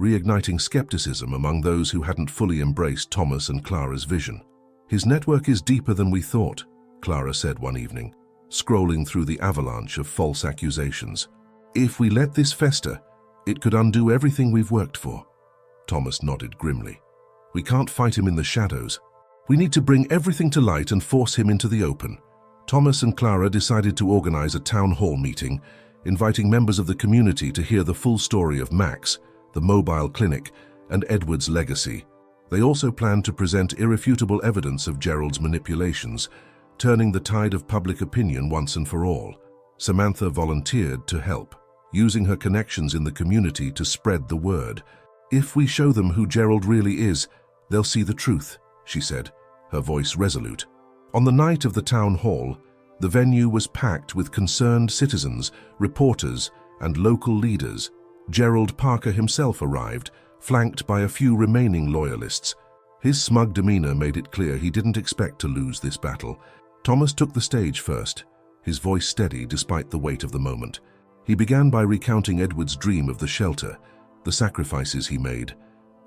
reigniting skepticism among those who hadn't fully embraced Thomas and Clara's vision. "His network is deeper than we thought," Clara said one evening, scrolling through the avalanche of false accusations. "If we let this fester, it could undo everything we've worked for." Thomas nodded grimly. "We can't fight him in the shadows. We need to bring everything to light and force him into the open." Thomas and Clara decided to organize a town hall meeting, inviting members of the community to hear the full story of Max, the mobile clinic, and Edward's legacy. They also planned to present irrefutable evidence of Gerald's manipulations, turning the tide of public opinion once and for all. Samantha volunteered to help, using her connections in the community to spread the word. "If we show them who Gerald really is, they'll see the truth," she said, her voice resolute. On the night of the town hall, the venue was packed with concerned citizens, reporters, and local leaders. Gerald Parker himself arrived, flanked by a few remaining loyalists. His smug demeanor made it clear he didn't expect to lose this battle. Thomas took the stage first, his voice steady despite the weight of the moment. He began by recounting Edward's dream of the shelter, the sacrifices he made,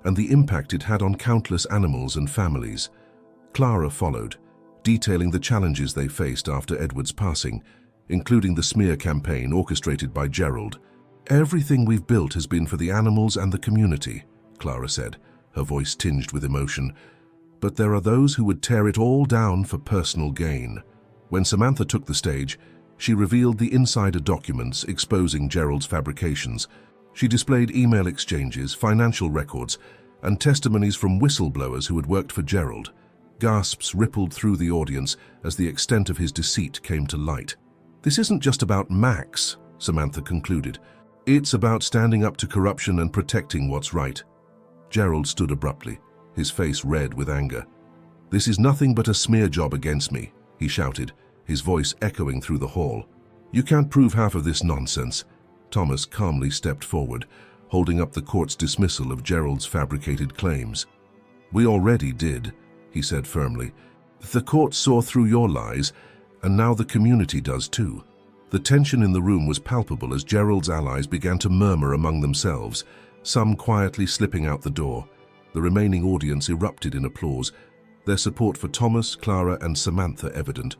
and the impact it had on countless animals and families. Clara followed, detailing the challenges they faced after Edward's passing, including the smear campaign orchestrated by Gerald. "Everything we've built has been for the animals and the community," Clara said, her voice tinged with emotion. "But there are those who would tear it all down for personal gain." When Samantha took the stage, she revealed the insider documents exposing Gerald's fabrications. She displayed email exchanges, financial records, and testimonies from whistleblowers who had worked for Gerald. Gasps rippled through the audience as the extent of his deceit came to light. "This isn't just about Max," Samantha concluded. "It's about standing up to corruption and protecting what's right." Gerald stood abruptly, his face red with anger. "This is nothing but a smear job against me," he shouted, his voice echoing through the hall. "You can't prove half of this nonsense." Thomas calmly stepped forward, holding up the court's dismissal of Gerald's fabricated claims. "We already did," he said firmly. "The court saw through your lies, and now the community does too." The tension in the room was palpable as Gerald's allies began to murmur among themselves, some quietly slipping out the door. The remaining audience erupted in applause, their support for Thomas, Clara, and Samantha evident.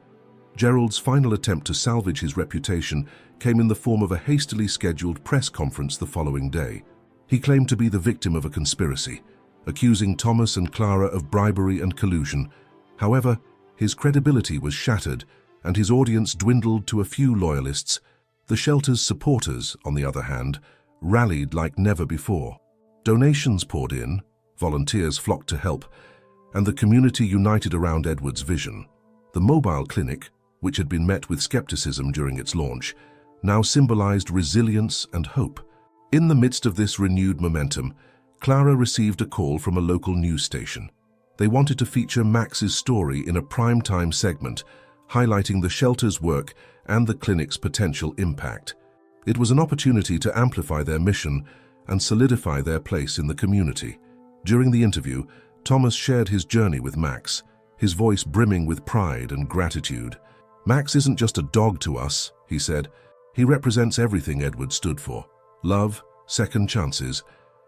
Gerald's final attempt to salvage his reputation came in the form of a hastily scheduled press conference the following day. He claimed to be the victim of a conspiracy, accusing Thomas and Clara of bribery and collusion. However, his credibility was shattered, and his audience dwindled to a few loyalists. The shelter's supporters, on the other hand, rallied like never before. Donations poured in, volunteers flocked to help, and the community united around Edward's vision. The mobile clinic, which had been met with skepticism during its launch, now symbolized resilience and hope. In the midst of this renewed momentum, Clara received a call from a local news station. They wanted to feature Max's story in a primetime segment, highlighting the shelter's work and the clinic's potential impact. It was an opportunity to amplify their mission and solidify their place in the community. During the interview, Thomas shared his journey with Max, his voice brimming with pride and gratitude. "Max isn't just a dog to us," he said. "He represents everything Edward stood for: love, second chances,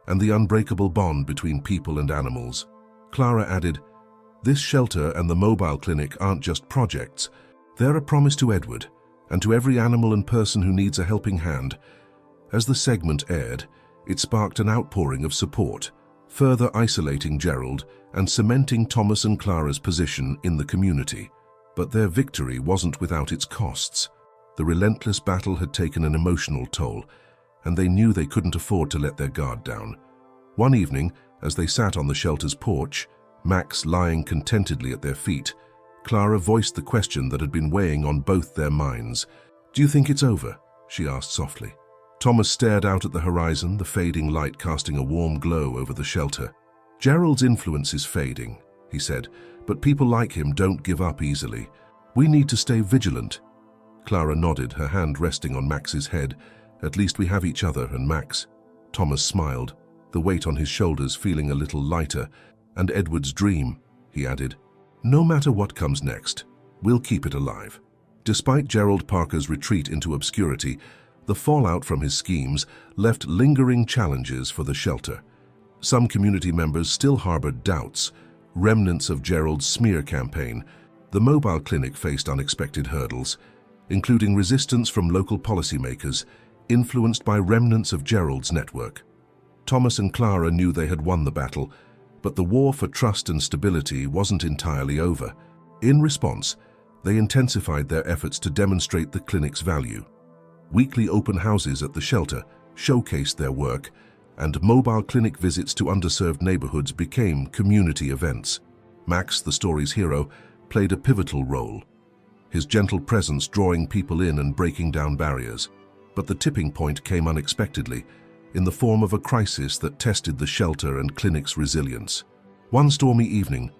and the unbreakable bond between people and animals." Clara added, This shelter and the mobile clinic aren't just projects. They're a promise to Edward and to every animal and person who needs a helping hand. As the segment aired, it sparked an outpouring of support, further isolating Gerald and cementing Thomas and Clara's position in the community. But their victory wasn't without its costs. The relentless battle had taken an emotional toll, and they knew they couldn't afford to let their guard down. One evening, as they sat on the shelter's porch, Max lying contentedly at their feet, Clara voiced the question that had been weighing on both their minds. "Do you think it's over?" she asked softly. Thomas stared out at the horizon, the fading light casting a warm glow over the shelter. "Gerald's influence is fading," he said, "but people like him don't give up easily. We need to stay vigilant." Clara nodded, her hand resting on Max's head. "At least we have each other and Max." Thomas smiled, the weight on his shoulders feeling a little lighter. "And Edward's dream," he added. "No matter what comes next, we'll keep it alive." Despite Gerald Parker's retreat into obscurity, the fallout from his schemes left lingering challenges for the shelter. Some community members still harbored doubts, remnants of Gerald's smear campaign. The mobile clinic faced unexpected hurdles, including resistance from local policymakers, influenced by remnants of Gerald's network. Thomas and Clara knew they had won the battle, but the war for trust and stability wasn't entirely over. In response, they intensified their efforts to demonstrate the clinic's value. Weekly open houses at the shelter showcased their work, and mobile clinic visits to underserved neighborhoods became community events. Max, the story's hero, played a pivotal role, his gentle presence drawing people in and breaking down barriers. But the tipping point came unexpectedly, in the form of a crisis that tested the shelter and clinic's resilience. One stormy evening,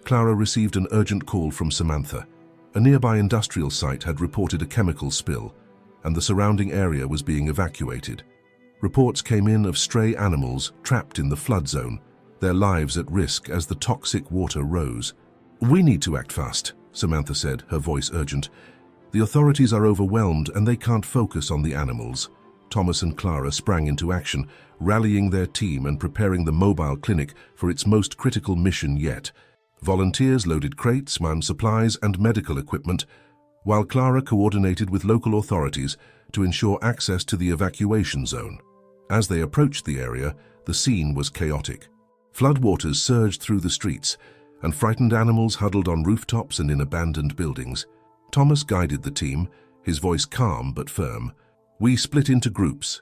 Clara received an urgent call from Samantha. A nearby industrial site had reported a chemical spill, and the surrounding area was being evacuated. Reports came in of stray animals trapped in the flood zone, their lives at risk as the toxic water rose. "We need to act fast," Samantha said, her voice urgent. "The authorities are overwhelmed and they can't focus on the animals." Thomas and Clara sprang into action, rallying their team and preparing the mobile clinic for its most critical mission yet. Volunteers loaded crates, manned supplies, and medical equipment, while Clara coordinated with local authorities to ensure access to the evacuation zone. As they approached the area, the scene was chaotic. Floodwaters surged through the streets, and frightened animals huddled on rooftops and in abandoned buildings. Thomas guided the team, his voice calm but firm. "We split into groups.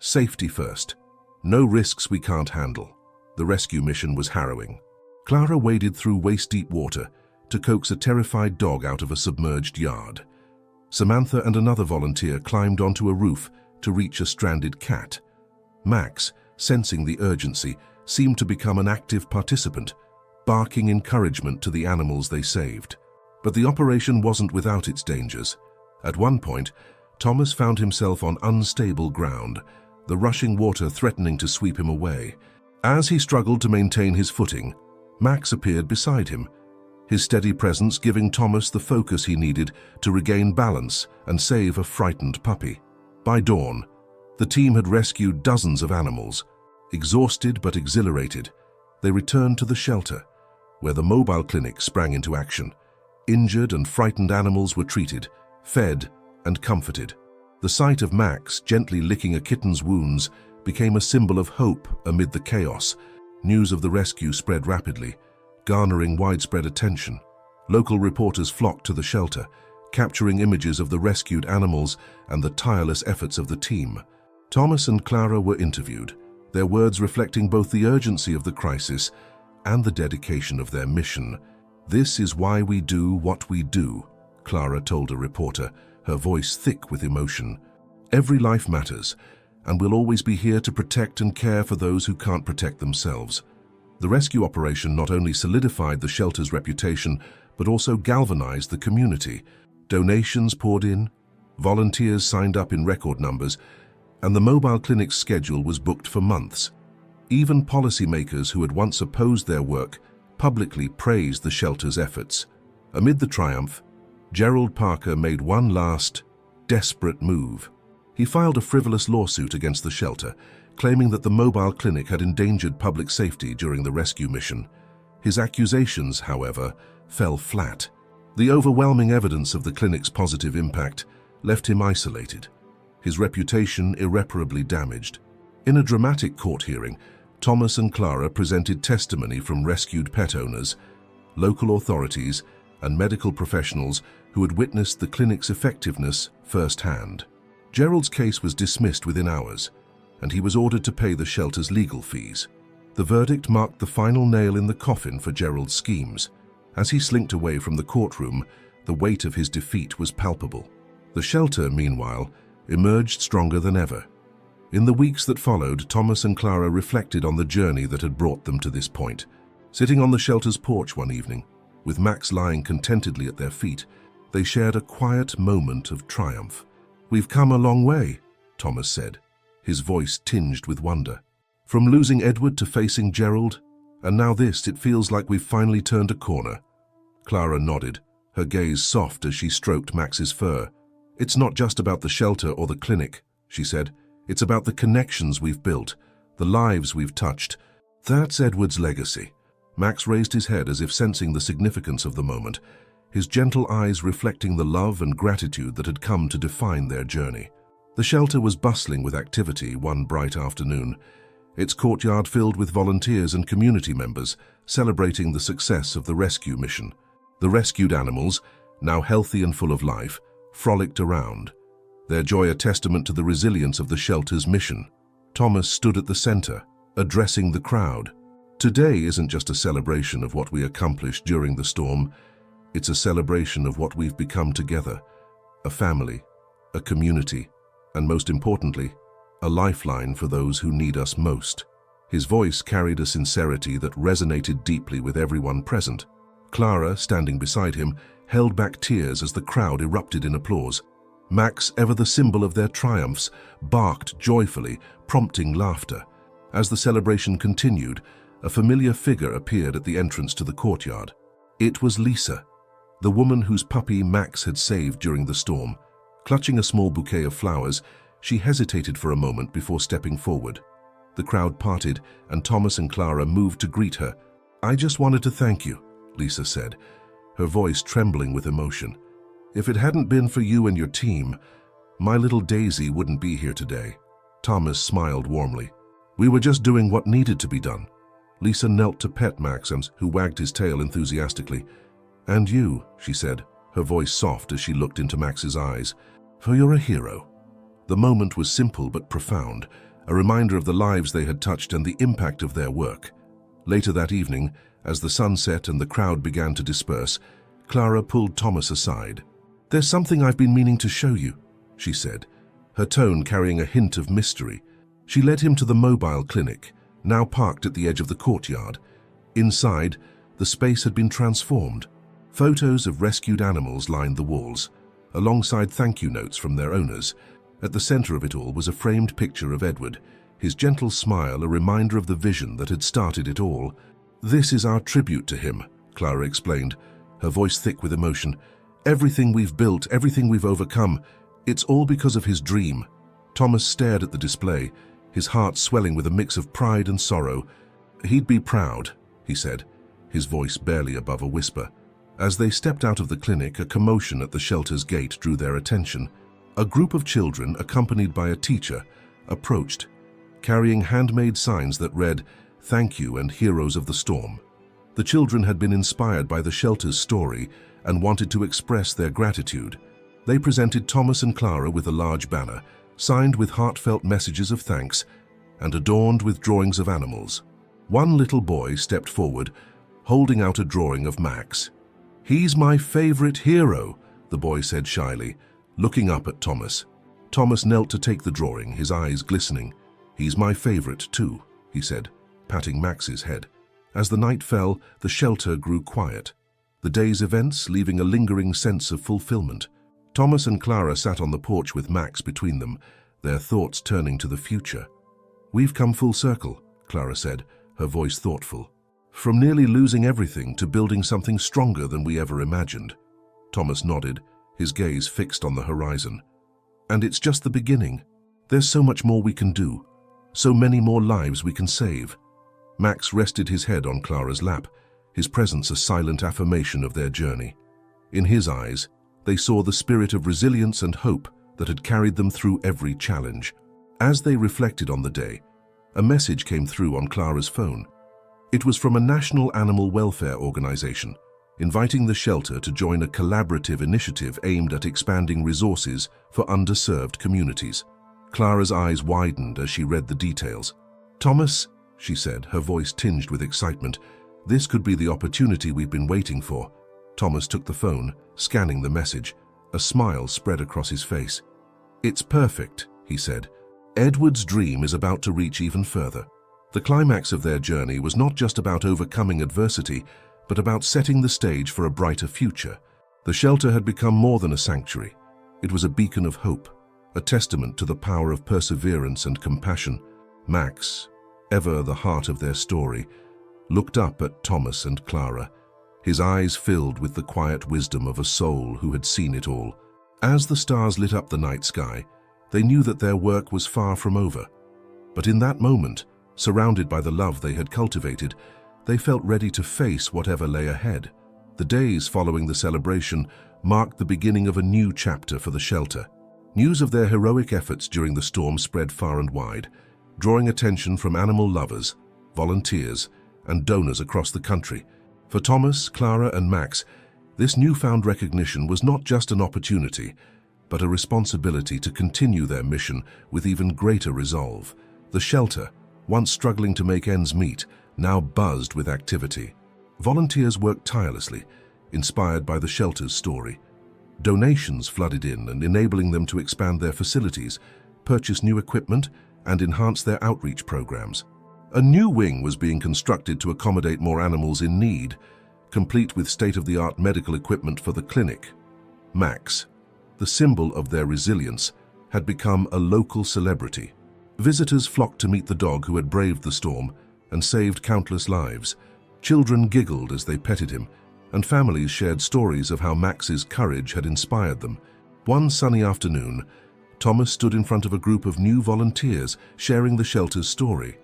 Safety first. No risks we can't handle." The rescue mission was harrowing. Clara waded through waist-deep water to coax a terrified dog out of a submerged yard. Samantha and another volunteer climbed onto a roof to reach a stranded cat. Max, sensing the urgency, seemed to become an active participant, barking encouragement to the animals they saved. But the operation wasn't without its dangers. At one point, Thomas found himself on unstable ground, the rushing water threatening to sweep him away. As he struggled to maintain his footing, Max appeared beside him, his steady presence giving Thomas the focus he needed to regain balance and save a frightened puppy. By dawn, the team had rescued dozens of animals. Exhausted but exhilarated, they returned to the shelter, where the mobile clinic sprang into action. Injured and frightened animals were treated, fed, and comforted. The sight of Max gently licking a kitten's wounds became a symbol of hope amid the chaos. News of the rescue spread rapidly, garnering widespread attention. Local reporters flocked to the shelter, capturing images of the rescued animals and the tireless efforts of the team. Thomas and Clara were interviewed, their words reflecting both the urgency of the crisis and the dedication of their mission. "This is why we do what we do," Clara told a reporter, her voice thick with emotion. "Every life matters, and we'll always be here to protect and care for those who can't protect themselves." The rescue operation not only solidified the shelter's reputation, but also galvanized the community. Donations poured in, volunteers signed up in record numbers, and the mobile clinic's schedule was booked for months. Even policymakers who had once opposed their work publicly praised the shelter's efforts. Amid the triumph, Gerald Parker made one last, desperate move. He filed a frivolous lawsuit against the shelter, claiming that the mobile clinic had endangered public safety during the rescue mission. His accusations, however, fell flat. The overwhelming evidence of the clinic's positive impact left him isolated, his reputation irreparably damaged. In a dramatic court hearing, Thomas and Clara presented testimony from rescued pet owners, local authorities, and medical professionals who had witnessed the clinic's effectiveness firsthand. Gerald's case was dismissed within hours, and he was ordered to pay the shelter's legal fees. The verdict marked the final nail in the coffin for Gerald's schemes. As he slinked away from the courtroom, the weight of his defeat was palpable. The shelter, meanwhile, emerged stronger than ever. In the weeks that followed, Thomas and Clara reflected on the journey that had brought them to this point. Sitting on the shelter's porch one evening, with Max lying contentedly at their feet, they shared a quiet moment of triumph. "We've come a long way," Thomas said, his voice tinged with wonder. "From losing Edward to facing Gerald, and now this, it feels like we've finally turned a corner." Clara nodded, her gaze soft as she stroked Max's fur. "It's not just about the shelter or the clinic," she said. "It's about the connections we've built, the lives we've touched. That's Edward's legacy." Max raised his head as if sensing the significance of the moment, his gentle eyes reflecting the love and gratitude that had come to define their journey. The shelter was bustling with activity one bright afternoon, its courtyard filled with volunteers and community members celebrating the success of the rescue mission. The rescued animals, now healthy and full of life, frolicked around, their joy a testament to the resilience of the shelter's mission. Thomas stood at the center, addressing the crowd. "Today isn't just a celebration of what we accomplished during the storm. It's a celebration of what we've become together, a family, a community, and most importantly, a lifeline for those who need us most." His voice carried a sincerity that resonated deeply with everyone present. Clara, standing beside him, held back tears as the crowd erupted in applause. Max, ever the symbol of their triumphs, barked joyfully, prompting laughter. As the celebration continued, a familiar figure appeared at the entrance to the courtyard. It was Lisa, the woman whose puppy Max had saved during the storm. Clutching a small bouquet of flowers, she hesitated for a moment before stepping forward. The crowd parted, and Thomas and Clara moved to greet her. "I just wanted to thank you," Lisa said, her voice trembling with emotion. "If it hadn't been for you and your team, my little Daisy wouldn't be here today." Thomas smiled warmly. "We were just doing what needed to be done." Lisa knelt to pet Max, who wagged his tail enthusiastically. "And you," she said, her voice soft as she looked into Max's eyes, "for you're a hero." The moment was simple but profound, a reminder of the lives they had touched and the impact of their work. Later that evening, as the sun set and the crowd began to disperse, Clara pulled Thomas aside. "There's something I've been meaning to show you," she said, her tone carrying a hint of mystery. She led him to the mobile clinic, now parked at the edge of the courtyard. Inside, the space had been transformed. Photos of rescued animals lined the walls, alongside thank you notes from their owners. At the center of it all was a framed picture of Edward, his gentle smile a reminder of the vision that had started it all. "This is our tribute to him," Clara explained, her voice thick with emotion. "Everything we've built, everything we've overcome, it's all because of his dream." Thomas stared at the display, his heart swelling with a mix of pride and sorrow. "He'd be proud," he said, his voice barely above a whisper. As they stepped out of the clinic, a commotion at the shelter's gate drew their attention. A group of children, accompanied by a teacher, approached, carrying handmade signs that read, "Thank you" and "Heroes of the Storm." The children had been inspired by the shelter's story and wanted to express their gratitude. They presented Thomas and Clara with a large banner, signed with heartfelt messages of thanks and adorned with drawings of animals. One little boy stepped forward, holding out a drawing of Max. "He's my favorite hero," the boy said shyly, looking up at Thomas. Thomas knelt to take the drawing, his eyes glistening. "He's my favorite too," he said, patting Max's head. As the night fell, the shelter grew quiet, the day's events leaving a lingering sense of fulfillment. Thomas and Clara sat on the porch with Max between them, their thoughts turning to the future. "We've come full circle," Clara said, her voice thoughtful. "From nearly losing everything to building something stronger than we ever imagined." Thomas nodded, his gaze fixed on the horizon. "And it's just the beginning. There's so much more we can do, so many more lives we can save." Max rested his head on Clara's lap, his presence a silent affirmation of their journey. In his eyes, they saw the spirit of resilience and hope that had carried them through every challenge. As they reflected on the day, a message came through on Clara's phone. It was from a national animal welfare organization, inviting the shelter to join a collaborative initiative aimed at expanding resources for underserved communities. Clara's eyes widened as she read the details. "Thomas," she said, her voice tinged with excitement, "this could be the opportunity we've been waiting for." Thomas took the phone, scanning the message. A smile spread across his face. "It's perfect," he said. Edward's dream is about to reach even further. The climax of their journey was not just about overcoming adversity, but about setting the stage for a brighter future. The shelter had become more than a sanctuary. It was a beacon of hope, a testament to the power of perseverance and compassion. Max, ever the heart of their story, looked up at Thomas and Clara, his eyes filled with the quiet wisdom of a soul who had seen it all. As the stars lit up the night sky, they knew that their work was far from over. But in that moment, surrounded by the love they had cultivated, they felt ready to face whatever lay ahead. The days following the celebration marked the beginning of a new chapter for the shelter. News of their heroic efforts during the storm spread far and wide, drawing attention from animal lovers, volunteers, and donors across the country. For Thomas, Clara, and Max, this newfound recognition was not just an opportunity, but a responsibility to continue their mission with even greater resolve. The shelter, once struggling to make ends meet, now buzzed with activity. Volunteers worked tirelessly, inspired by the shelter's story. Donations flooded in, and enabling them to expand their facilities, purchase new equipment, and enhance their outreach programs. A new wing was being constructed to accommodate more animals in need, complete with state-of-the-art medical equipment for the clinic. Max, the symbol of their resilience, had become a local celebrity. Visitors flocked to meet the dog who had braved the storm and saved countless lives. Children giggled as they petted him, and families shared stories of how Max's courage had inspired them. One sunny afternoon, Thomas stood in front of a group of new volunteers sharing the shelter's story.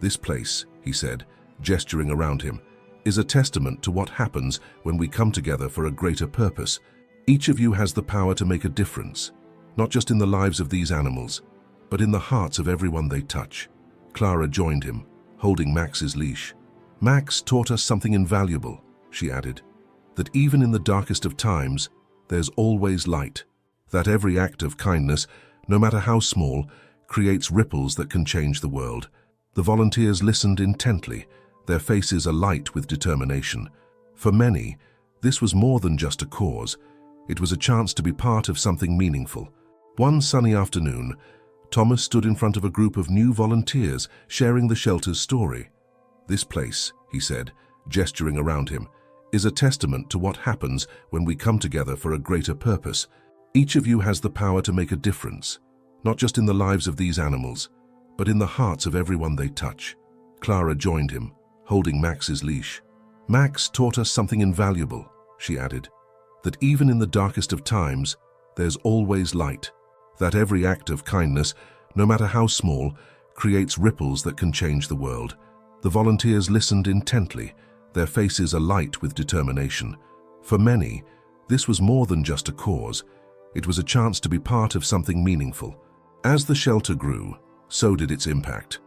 "This place," he said, gesturing around him, "is a testament to what happens when we come together for a greater purpose. Each of you has the power to make a difference, not just in the lives of these animals, but in the hearts of everyone they touch." Clara joined him, holding Max's leash. "Max taught us something invaluable," she added, "that even in the darkest of times, there's always light. That every act of kindness, no matter how small, creates ripples that can change the world." The volunteers listened intently, their faces alight with determination. For many, this was more than just a cause. It was a chance to be part of something meaningful. One sunny afternoon, Thomas stood in front of a group of new volunteers sharing the shelter's story. "This place," he said, gesturing around him, "is a testament to what happens when we come together for a greater purpose. Each of you has the power to make a difference, not just in the lives of these animals, but in the hearts of everyone they touch." Clara joined him, holding Max's leash. "Max taught us something invaluable," she added, "that even in the darkest of times, there's always light. That every act of kindness, no matter how small, creates ripples that can change the world." The volunteers listened intently, their faces alight with determination. For many, this was more than just a cause. It was a chance to be part of something meaningful. As the shelter grew, so did its impact.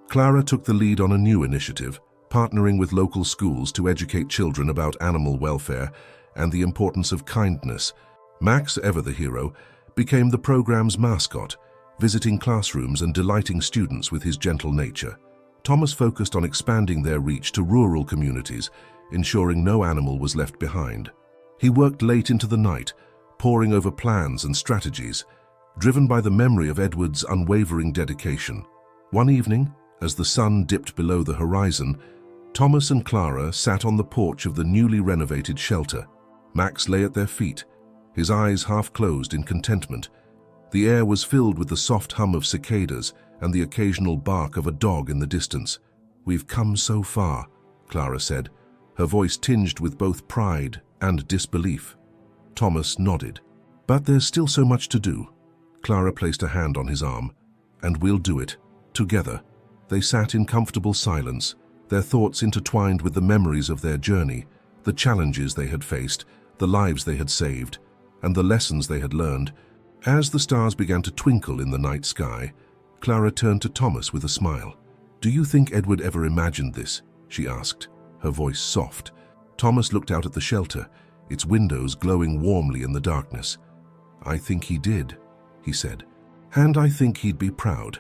Clara took the lead on a new initiative, partnering with local schools to educate children about animal welfare and the importance of kindness. Max, ever the hero, became the program's mascot, visiting classrooms and delighting students with his gentle nature. Thomas focused on expanding their reach to rural communities, ensuring no animal was left behind. He worked late into the night, poring over plans and strategies, driven by the memory of Edward's unwavering dedication. One evening, as the sun dipped below the horizon, Thomas and Clara sat on the porch of the newly renovated shelter. Max lay at their feet, his eyes half closed in contentment. The air was filled with the soft hum of cicadas and the occasional bark of a dog in the distance. "We've come so far," Clara said, her voice tinged with both pride and disbelief. Thomas nodded. "But there's still so much to do." Clara placed a hand on his arm. "And we'll do it, together." They sat in comfortable silence, their thoughts intertwined with the memories of their journey, the challenges they had faced, the lives they had saved, and the lessons they had learned. As the stars began to twinkle in the night sky, Clara turned to Thomas with a smile. "Do you think Edward ever imagined this?" she asked, her voice soft. Thomas looked out at the shelter, its windows glowing warmly in the darkness. "I think he did," he said. "And I think he'd be proud."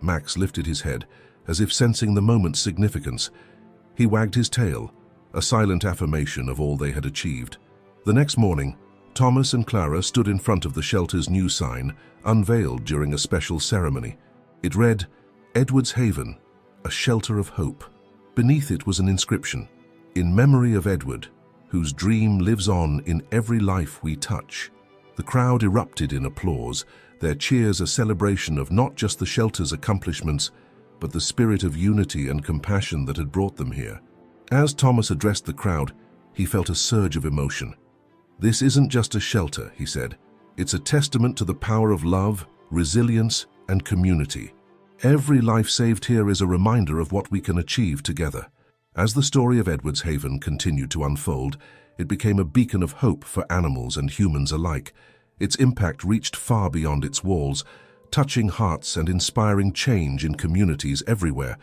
Max lifted his head, as if sensing the moment's significance. He wagged his tail, a silent affirmation of all they had achieved. The next morning, Thomas and Clara stood in front of the shelter's new sign, unveiled during a special ceremony. It read, "Edward's Haven, a shelter of hope." Beneath it was an inscription, "In memory of Edward, whose dream lives on in every life we touch." The crowd erupted in applause, their cheers a celebration of not just the shelter's accomplishments, but the spirit of unity and compassion that had brought them here. As Thomas addressed the crowd, he felt a surge of emotion. "This isn't just a shelter," he said. "It's a testament to the power of love, resilience, and community. Every life saved here is a reminder of what we can achieve together." As the story of Edward's Haven continued to unfold, it became a beacon of hope for animals and humans alike. Its impact reached far beyond its walls, touching hearts and inspiring change in communities everywhere.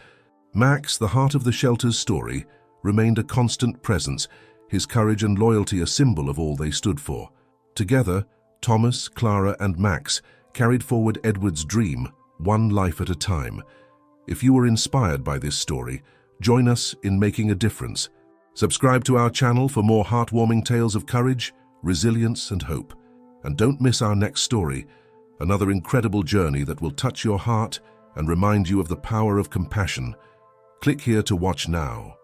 Max, the heart of the shelter's story, remained a constant presence, his courage and loyalty a symbol of all they stood for. Together, Thomas, Clara, and Max carried forward Edward's dream, one life at a time. If you were inspired by this story, join us in making a difference. Subscribe to our channel for more heartwarming tales of courage, resilience, and hope. And don't miss our next story, another incredible journey that will touch your heart and remind you of the power of compassion. Click here to watch now.